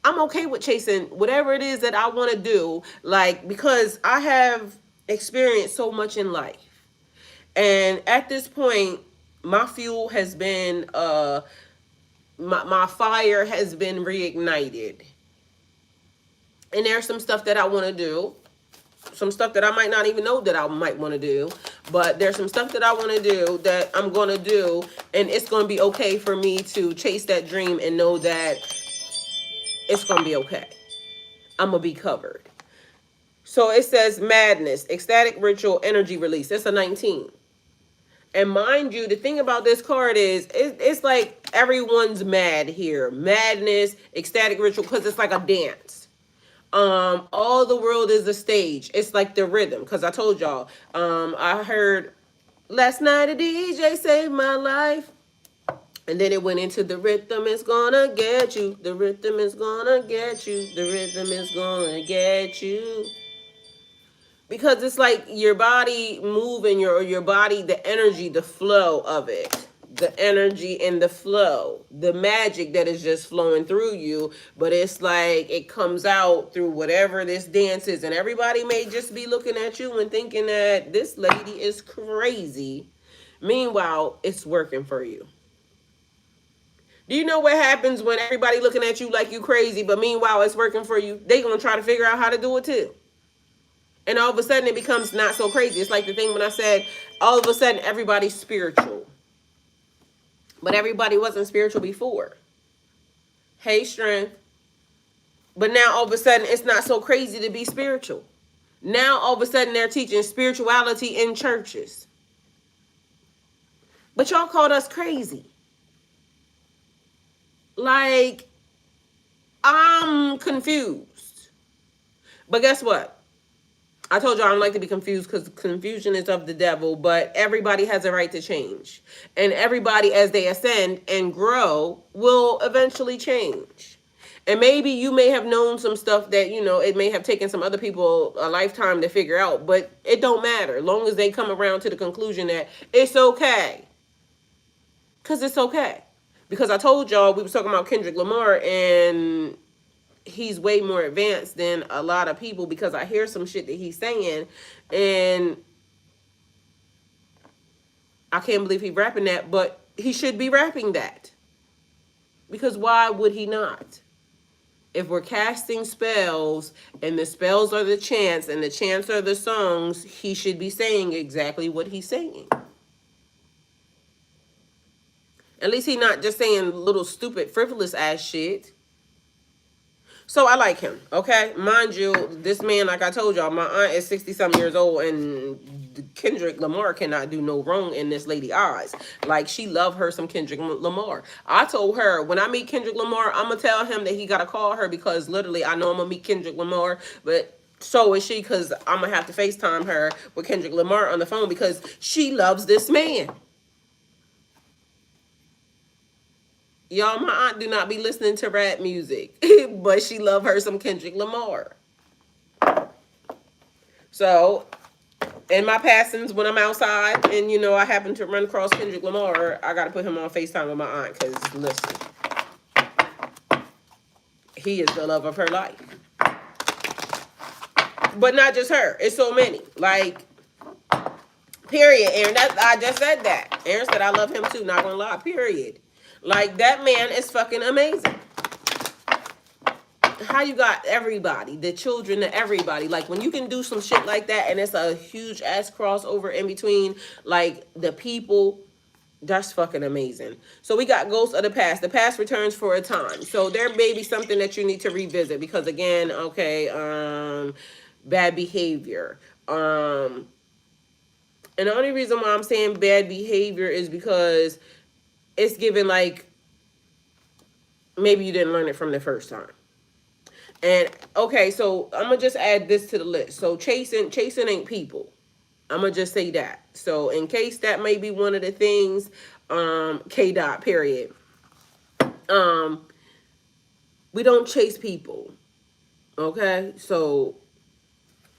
S1: I'm okay with chasing whatever it is that I want to do, like, because I have experienced so much in life. And at this point, my fuel has been, my fire has been reignited. And there's some stuff that I want to do. Some stuff that I might not even know that I might want to do. But there's some stuff that I want to do that I'm going to do. And it's going to be okay for me to chase that dream and know that it's going to be okay. I'm going to be covered. So it says madness, ecstatic ritual, energy release. It's a 19. And mind you, the thing about this card is it's like everyone's mad here. Madness, ecstatic ritual, because it's like a dance. All the world is a stage. It's like the rhythm, because I told y'all, I heard last night a DJ saved my life, and then it went into the rhythm is gonna get you, the rhythm is gonna get you, the rhythm is gonna get you. Because it's like your body moving, your body, the energy, the flow of it, the energy and the flow, the magic that is just flowing through you. But it's like it comes out through whatever this dance is. And everybody may just be looking at you and thinking that this lady is crazy. Meanwhile, it's working for you. Do you know what happens when everybody looking at you like you crazy, but meanwhile it's working for you? They gonna try to figure out how to do it too. And all of a sudden it becomes not so crazy. It's like the thing when I said, all of a sudden everybody's spiritual. But everybody wasn't spiritual before. Hey, strength. But now all of a sudden it's not so crazy to be spiritual. Now all of a sudden they're teaching spirituality in churches. But y'all called us crazy. Like, I'm confused. But guess what? I told y'all I don't like to be confused, because confusion is of the devil, but everybody has a right to change. And everybody, as they ascend and grow, will eventually change. And maybe you may have known some stuff that, you know, it may have taken some other people a lifetime to figure out, but it don't matter. As long as they come around to the conclusion that it's okay. Because it's okay. Because I told y'all we was talking about Kendrick Lamar, and he's way more advanced than a lot of people, because I hear some shit that he's saying, and I can't believe he's rapping that, but he should be rapping that. Because why would he not? If we're casting spells, and the spells are the chants, and the chants are the songs, he should be saying exactly what he's saying. At least he's not just saying little stupid, frivolous ass shit. So I like him, okay? Mind you, this man, like I told y'all, my aunt is 60-something years old, and Kendrick Lamar cannot do no wrong in this lady's eyes. Like, she love her some Kendrick Lamar. I told her, when I meet Kendrick Lamar, I'm going to tell him that he got to call her, because literally I know I'm going to meet Kendrick Lamar, but so is she, because I'm going to have to FaceTime her with Kendrick Lamar on the phone, because she loves this man. Y'all, my aunt do not be listening to rap music, but she love her some Kendrick Lamar. So, in my passings, when I'm outside and, I happen to run across Kendrick Lamar, I got to put him on FaceTime with my aunt, because, listen, he is the love of her life. But not just her. It's so many. Like, period, Aaron. I just said that. Aaron said I love him too, not gonna lie, period. Like, that man is fucking amazing. How you got everybody, the children, to everybody. Like, when you can do some shit like that, and it's a huge ass crossover in between, like, the people, that's fucking amazing. So we got Ghosts of the Past. The past returns for a time. So there may be something that you need to revisit, because again, okay, bad behavior. And the only reason why I'm saying bad behavior is because it's given, like, maybe you didn't learn it from the first time. And okay, so I'm gonna just add this to the list. So chasing ain't people. I'm gonna just say that. So in case that may be one of the things, K dot period. We don't chase people. Okay, so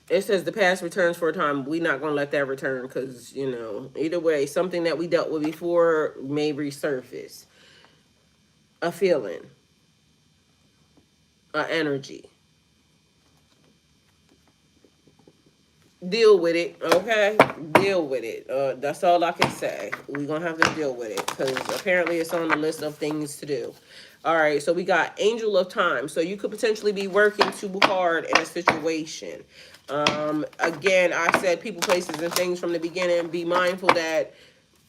S1: it says the past returns for a time. We're not gonna let that return, because either way, something that we dealt with before may resurface. A feeling, a energy. Deal with it, okay? Deal with it. That's all I can say. We're going to have to deal with it, because apparently it's on the list of things to do. All right, so we got Angel of Time. So you could potentially be working too hard in a situation. Again, I said people, places, and things from the beginning. Be mindful that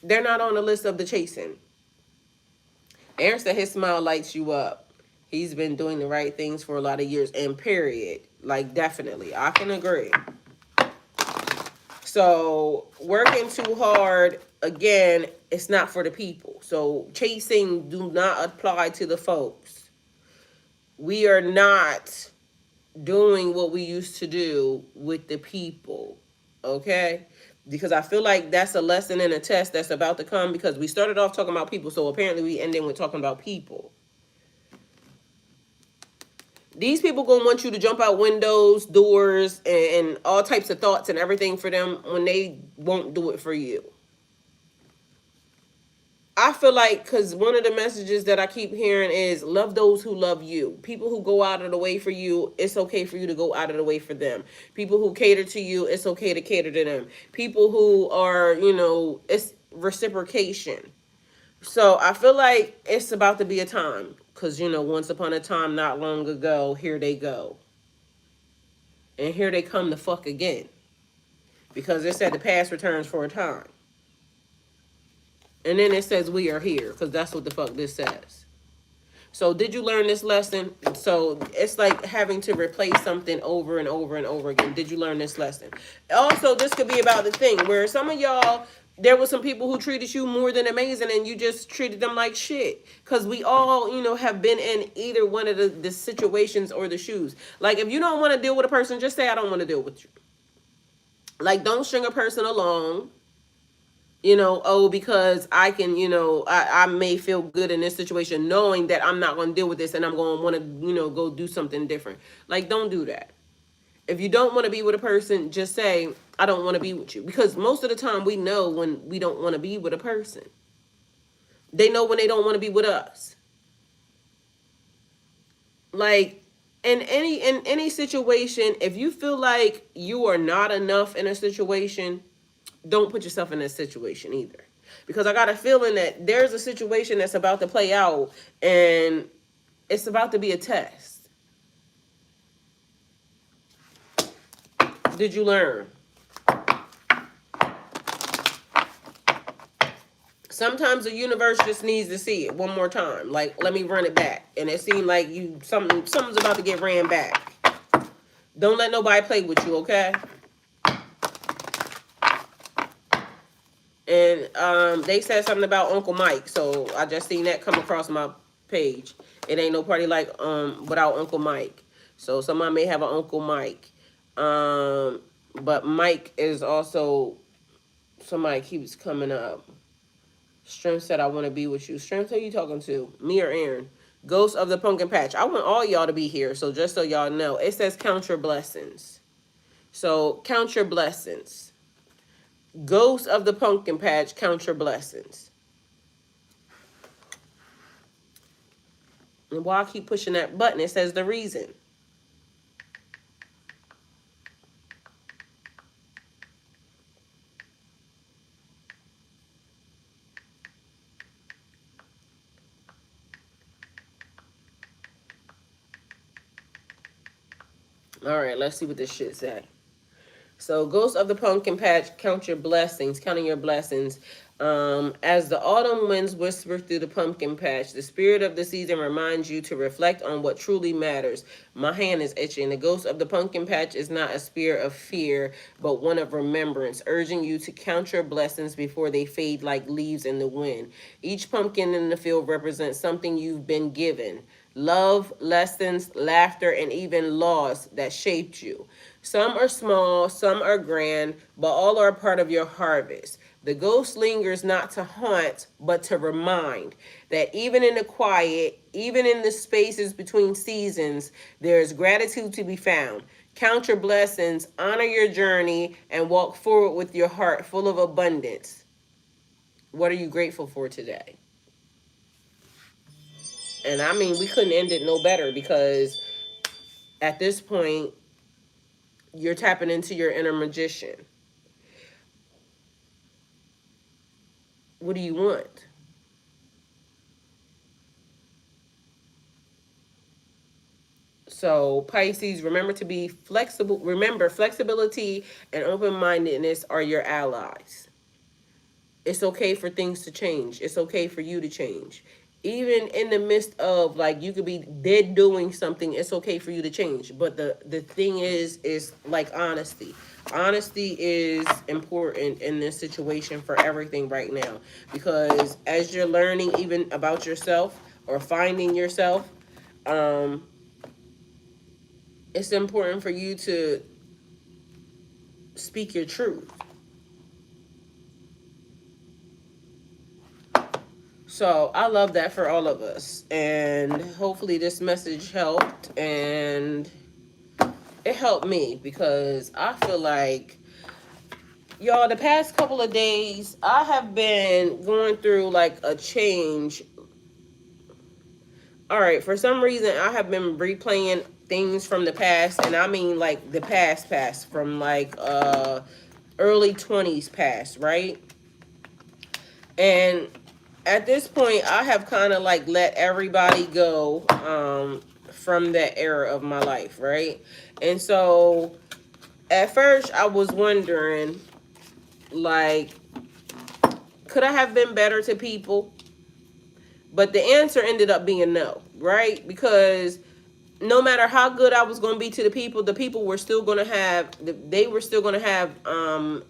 S1: they're not on the list of the chasing. Aaron said his smile lights you up. He's been doing the right things for a lot of years, and period. Like, definitely. I can agree. So working too hard, again, it's not for the people. So chasing do not apply to the folks. We are not doing what we used to do with the people, okay? Because I feel like that's a lesson in a test that's about to come, because we started off talking about people, so apparently we ended with talking about people. These people gonna want you to jump out windows, doors, and all types of thoughts and everything for them when they won't do it for you. I feel like, because one of the messages that I keep hearing is love those who love you. People who go out of the way for you, it's okay for you to go out of the way for them. People who cater to you, it's okay to cater to them. People who are, it's reciprocation. So I feel like it's about to be a time, because, once upon a time, not long ago, here they go. And here they come the fuck again. Because it said the past returns for a time. And then it says we are here, because that's what the fuck this says. So did you learn this lesson? So it's like having to replace something over and over and over again. Did you learn this lesson? Also, this could be about the thing where some of y'all, there were some people who treated you more than amazing, and you just treated them like shit. Because we all, have been in either one of the situations or the shoes. Like, if you don't want to deal with a person, just say, I don't want to deal with you. Like, don't string a person along. Because I can, I may feel good in this situation knowing that I'm not going to deal with this, and I'm going to want to, go do something different. Like, don't do that. If you don't want to be with a person, just say, I don't want to be with you. Because most of the time we know when we don't want to be with a person. They know when they don't want to be with us. Like, in any situation, if you feel like you are not enough in a situation, don't put yourself in that situation either. Because I got a feeling that there's a situation that's about to play out, and it's about to be a test. Did you learn? Sometimes the universe just needs to see it one more time. Like, let me run it back. And it seemed like something's about to get ran back. Don't let nobody play with you, okay? And they said something about Uncle Mike, so I just seen that come across my page. It ain't no party like without Uncle Mike. So somebody may have an Uncle Mike. But Mike is also somebody keeps coming up. Strength said, I want to be with you. Strength, who you talking to? Me or Aaron? Ghost of the Pumpkin Patch. I want all y'all to be here, so just so y'all know. It says count your blessings. So count your blessings. Ghost of the Pumpkin Patch, count your blessings. And while I keep pushing that button, it says the reason. All right, let's see what this shit say. So, Ghost of the Pumpkin Patch, count your blessings, counting your blessings. As the autumn winds whisper through the pumpkin patch, the spirit of the season reminds you to reflect on what truly matters. My hand is itching. The ghost of the pumpkin patch is not a spirit of fear, but one of remembrance, urging you to count your blessings before they fade like leaves in the wind. Each pumpkin in the field represents something you've been given. Love, lessons, laughter, and even loss that shaped you. Some are small, some are grand, but all are a part of your harvest. The ghost lingers not to haunt, but to remind that even in the quiet, even in the spaces between seasons, there is gratitude to be found. Count your blessings, honor your journey, and walk forward with your heart full of abundance. What are you grateful for today? And I mean, we couldn't end it no better, because at this point, you're tapping into your inner magician. What do you want? So, Pisces, remember to be flexible. Remember, flexibility and open-mindedness are your allies. It's okay for things to change. It's okay for you to change. Even in the midst of, like, you could be dead doing something, it's okay for you to change. But the thing is like honesty. Honesty is important in this situation for everything right now. Because as you're learning even about yourself or finding yourself, it's important for you to speak your truth. So I love that for all of us. And hopefully this message helped. And it helped me, because I feel like, y'all, the past couple of days, I have been going through like a change. All right, for some reason, I have been replaying things from the past. And I mean like the past, from like early 20s past, right? And at this point, I have kind of like let everybody go from that era of my life, right? And so at first I was wondering, like, could I have been better to people? But the answer ended up being no, right? Because no matter how good I was going to be to the people were still going to have, they were still going to have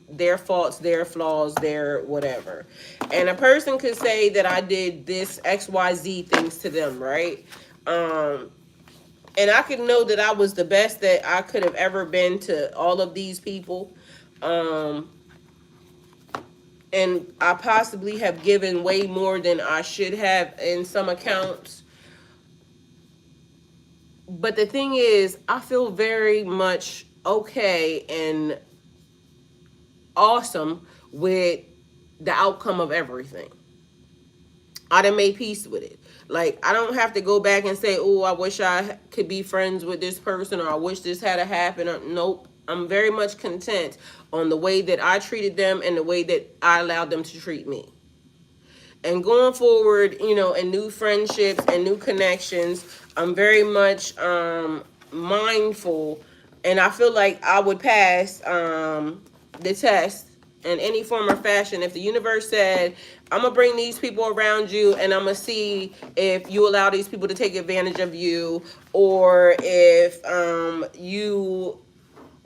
S1: their faults, their flaws, their whatever. And a person could say that I did this XYZ things to them, right? And I could know that I was the best that I could have ever been to all of these people. And I possibly have given way more than I should have in some accounts. But the thing is, I feel very much okay and awesome with the outcome of everything. I done made peace with it. Like, I don't have to go back and say, oh, I wish I could be friends with this person, or I wish this had to happen. Or, nope. I'm very much content on the way that I treated them and the way that I allowed them to treat me. And going forward, and new friendships and new connections, I'm very much mindful, and I feel like I would pass the test in any form or fashion if the universe said, I'm gonna bring these people around you and I'm gonna see if you allow these people to take advantage of you, or if you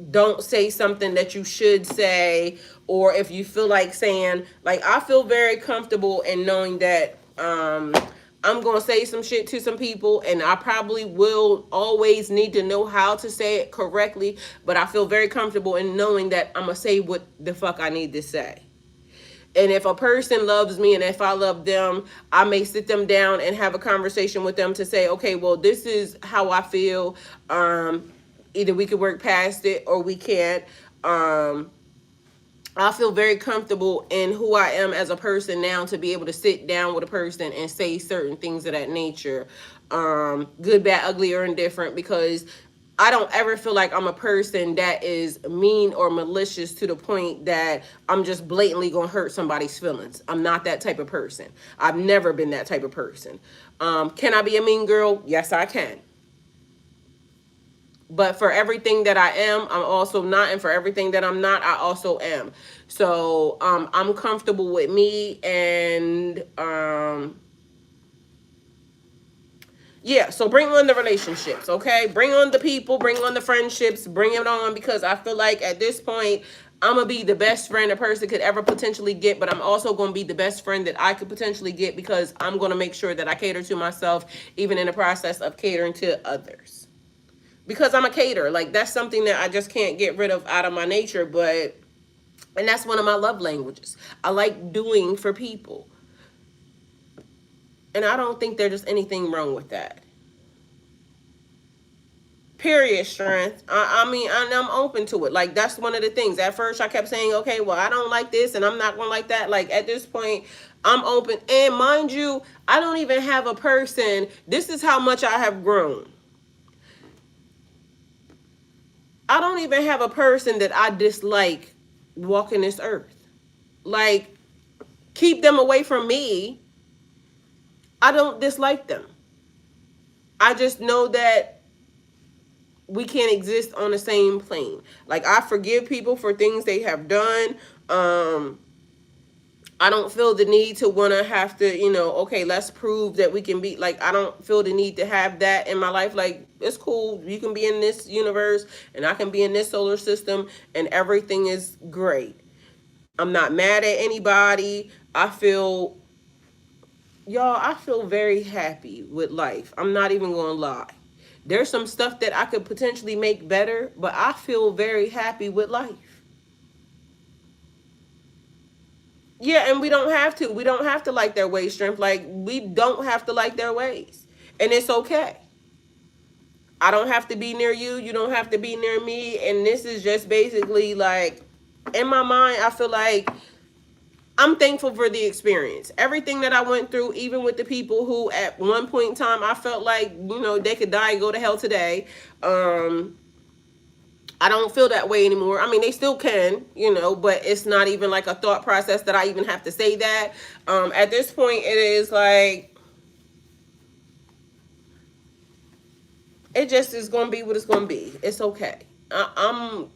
S1: don't say something that you should say, or if you feel like saying, like, I feel very comfortable in knowing that I'm going to say some shit to some people, and I probably will always need to know how to say it correctly, but I feel very comfortable in knowing that I'm going to say what the fuck I need to say. And if a person loves me and if I love them, I may sit them down and have a conversation with them to say, okay, well, this is how I feel. Either we can work past it or we can't. I feel very comfortable in who I am as a person now to be able to sit down with a person and say certain things of that nature. Good, bad, ugly, or indifferent, because I don't ever feel like I'm a person that is mean or malicious to the point that I'm just blatantly going to hurt somebody's feelings. I'm not that type of person. I've never been that type of person. Can I be a mean girl? Yes, I can. But for everything that I am, I'm also not. And for everything that I'm not, I also am. So I'm comfortable with me. And yeah, so bring on the relationships, okay? Bring on the people, bring on the friendships, bring it on, because I feel like at this point, I'm going to be the best friend a person could ever potentially get, but I'm also going to be the best friend that I could potentially get, because I'm going to make sure that I cater to myself, even in the process of catering to others. Because I'm a caterer. Like, that's something that I just can't get rid of out of my nature. And that's one of my love languages. I like doing for people. And I don't think there's just anything wrong with that. Period, strength. I mean, I'm open to it. Like, that's one of the things. At first, I kept saying, okay, well, I don't like this and I'm not going to like that. Like, at this point, I'm open. And mind you, I don't even have a person. This is how much I have grown. I don't even have a person that I dislike walking this earth. Like, keep them away from me. I don't dislike them. I just know that we can't exist on the same plane. Like, I forgive people for things they have done. I don't feel the need to want to have to, okay, let's prove that we can be, like, I don't feel the need to have that in my life. Like, it's cool. You can be in this universe and I can be in this solar system and everything is great. I'm not mad at anybody. I feel very happy with life. I'm not even going to lie. There's some stuff that I could potentially make better, but I feel very happy with life. Yeah, and we don't have to. We don't have to like their ways, strength. Like, we don't have to like their ways. And it's okay. I don't have to be near you. You don't have to be near me. And this is just basically like, in my mind, I feel like I'm thankful for the experience. Everything that I went through, even with the people who at one point in time, I felt like, they could die and go to hell today. I don't feel that way anymore. I mean, they still can, but it's not even like a thought process that I even have to say that. At this point, it is like, it just is going to be what it's going to be. It's okay. I'm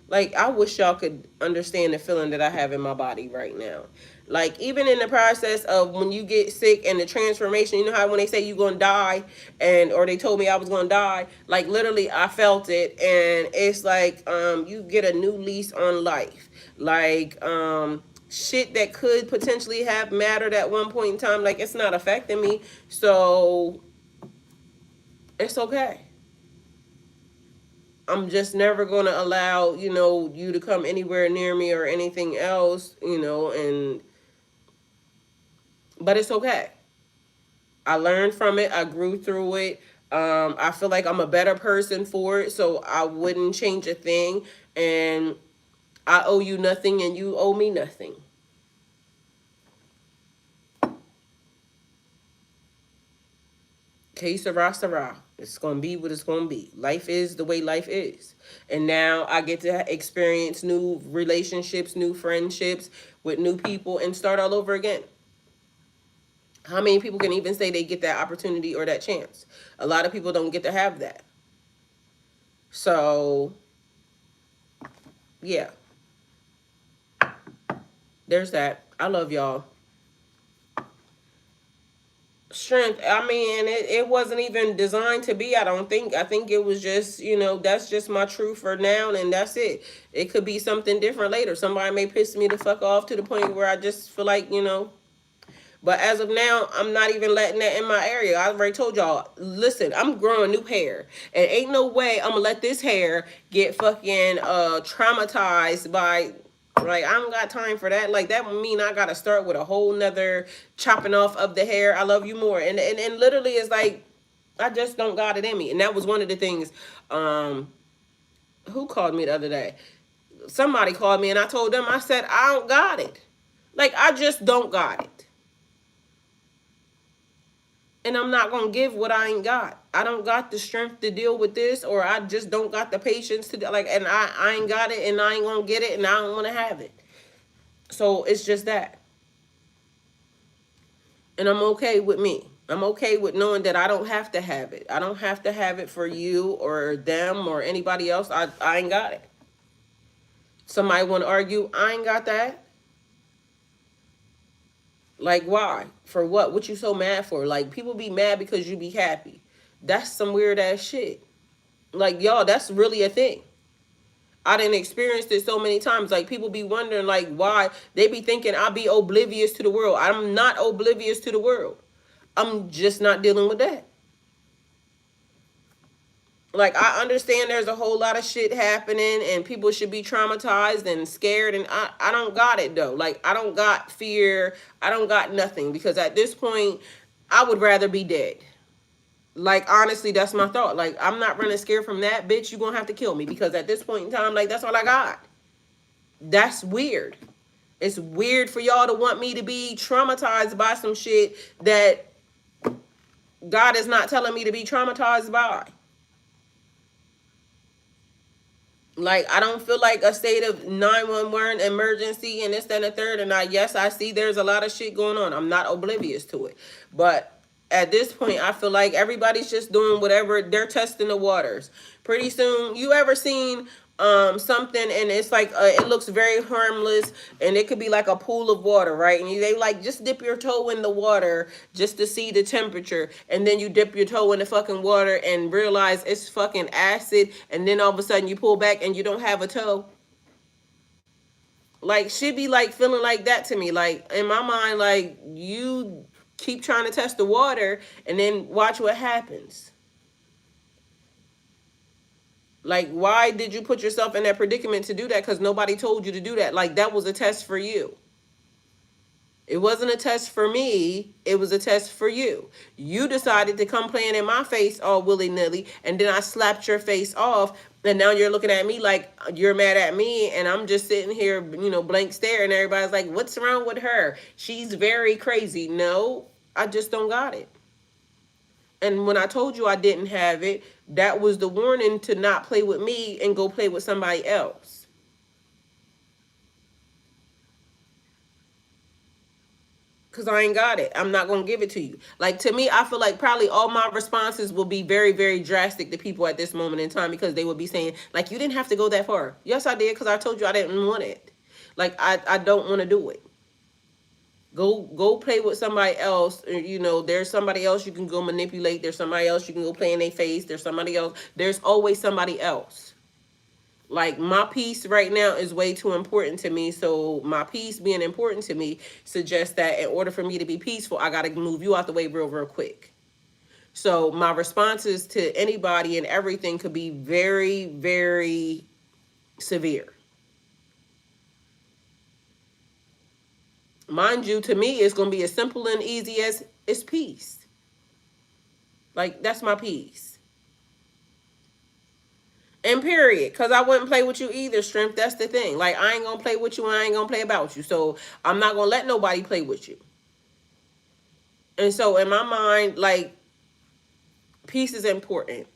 S1: like, I wish y'all could understand the feeling that I have in my body right now. Like, even in the process of when you get sick and the transformation, you know how when they say you're going to die, or they told me I was going to die, like, literally I felt it. And it's like, you get a new lease on life. Like, shit that could potentially have mattered at one point in time, like, it's not affecting me. So it's okay. I'm just never going to allow, you to come anywhere near me or anything else, but it's okay. I learned from it. I grew through it. I feel like I'm a better person for it, so I wouldn't change a thing. And I owe you nothing and you owe me nothing. Que sera, sera. It's going to be what it's going to be. Life is the way life is. And now I get to experience new relationships, new friendships with new people and start all over again. How many people can even say they get that opportunity or that chance? A lot of people don't get to have that. So, yeah. There's that. I love y'all. Strength. I mean, it wasn't even designed to be, I don't think. I think it was just, that's just my truth for now, and that's it. It could be something different later. Somebody may piss me the fuck off to the point where I just feel like, But as of now, I'm not even letting that in my area. I already told y'all, listen, I'm growing new hair. And ain't no way I'm going to let this hair get fucking traumatized by... Like, I don't got time for that. Like, that would mean I got to start with a whole nother chopping off of the hair. I love you more. And literally, it's like, I just don't got it in me. And that was one of the things, who called me the other day? Somebody called me and I told them, I said, I don't got it. Like, I just don't got it. And I'm not going to give what I ain't got. I don't got the strength to deal with this, or I just don't got the patience to, like, and I ain't got it, and I ain't going to get it, and I don't want to have it. So it's just that. And I'm okay with me. I'm okay with knowing that I don't have to have it. I don't have to have it for you or them or anybody else. I ain't got it. Somebody want to argue, I ain't got that. Like, why? For what? What you so mad for? Like, people be mad because you be happy. That's some weird ass shit. Like, y'all, that's really a thing. I didn't experience this so many times. Like, people be wondering, like, why. They be thinking I'll be oblivious to the world. I'm not oblivious to the world. I'm just not dealing with that. Like, I understand there's a whole lot of shit happening and people should be traumatized and scared, and I don't got it though. Like, I don't got fear. I don't got nothing, because at this point I would rather be dead. Like, honestly, that's my thought. Like, I'm not running scared from that. Bitch, you gonna have to kill me, because at this point in time, like, that's all I got. That's weird. It's weird for y'all to want me to be traumatized by some shit that God is not telling me to be traumatized by. Like, I don't feel like a state of 911 emergency and this, that, and the third. And I see there's a lot of shit going on. I'm not oblivious to it. But at this point, I feel like everybody's just doing whatever. They're testing the waters. Pretty soon, you ever seen something and it's like it looks very harmless, and it could be like a pool of water, right? And they like, just dip your toe in the water just to see the temperature, and then you dip your toe in the fucking water and realize it's fucking acid, and then all of a sudden you pull back and you don't have a toe. Like, should be like feeling like that to me. Like, in my mind, like, you keep trying to test the water and then watch what happens. Like, why did you put yourself in that predicament to do that? Because nobody told you to do that. Like, that was a test for you. It wasn't a test for me. It was a test for you. You decided to come playing in my face all willy-nilly, and then I slapped your face off, and now you're looking at me like you're mad at me, and I'm just sitting here, blank stare, and everybody's like, what's wrong with her? She's very crazy. No, I just don't got it. And when I told you I didn't have it, that was the warning to not play with me and go play with somebody else. Because I ain't got it. I'm not going to give it to you. Like, to me, I feel like probably all my responses will be very, very drastic to people at this moment in time, because they would be saying, like, you didn't have to go that far. Yes, I did, because I told you I didn't want it. Like, I don't want to do it. Go play with somebody else. There's somebody else you can go manipulate. There's somebody else you can go play in their face. There's somebody else. There's always somebody else. Like, my peace right now is way too important to me. So my peace being important to me suggests that in order for me to be peaceful, I got to move you out the way real, real quick. So my responses to anybody and everything could be very, very severe. Mind you, to me, it's going to be as simple and easy as it's peace. Like, that's my peace. And period. Because I wouldn't play with you either, Strength. That's the thing. Like, I ain't going to play with you, and I ain't going to play about you. So I'm not going to let nobody play with you. And so in my mind, like, peace is important,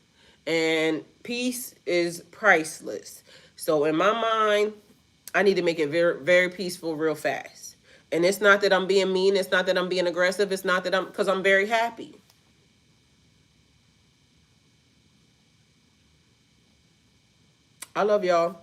S1: and peace is priceless. So in my mind, I need to make it very, very peaceful real fast. And it's not that I'm being mean. It's not that I'm being aggressive. It's not that because I'm very happy. I love y'all.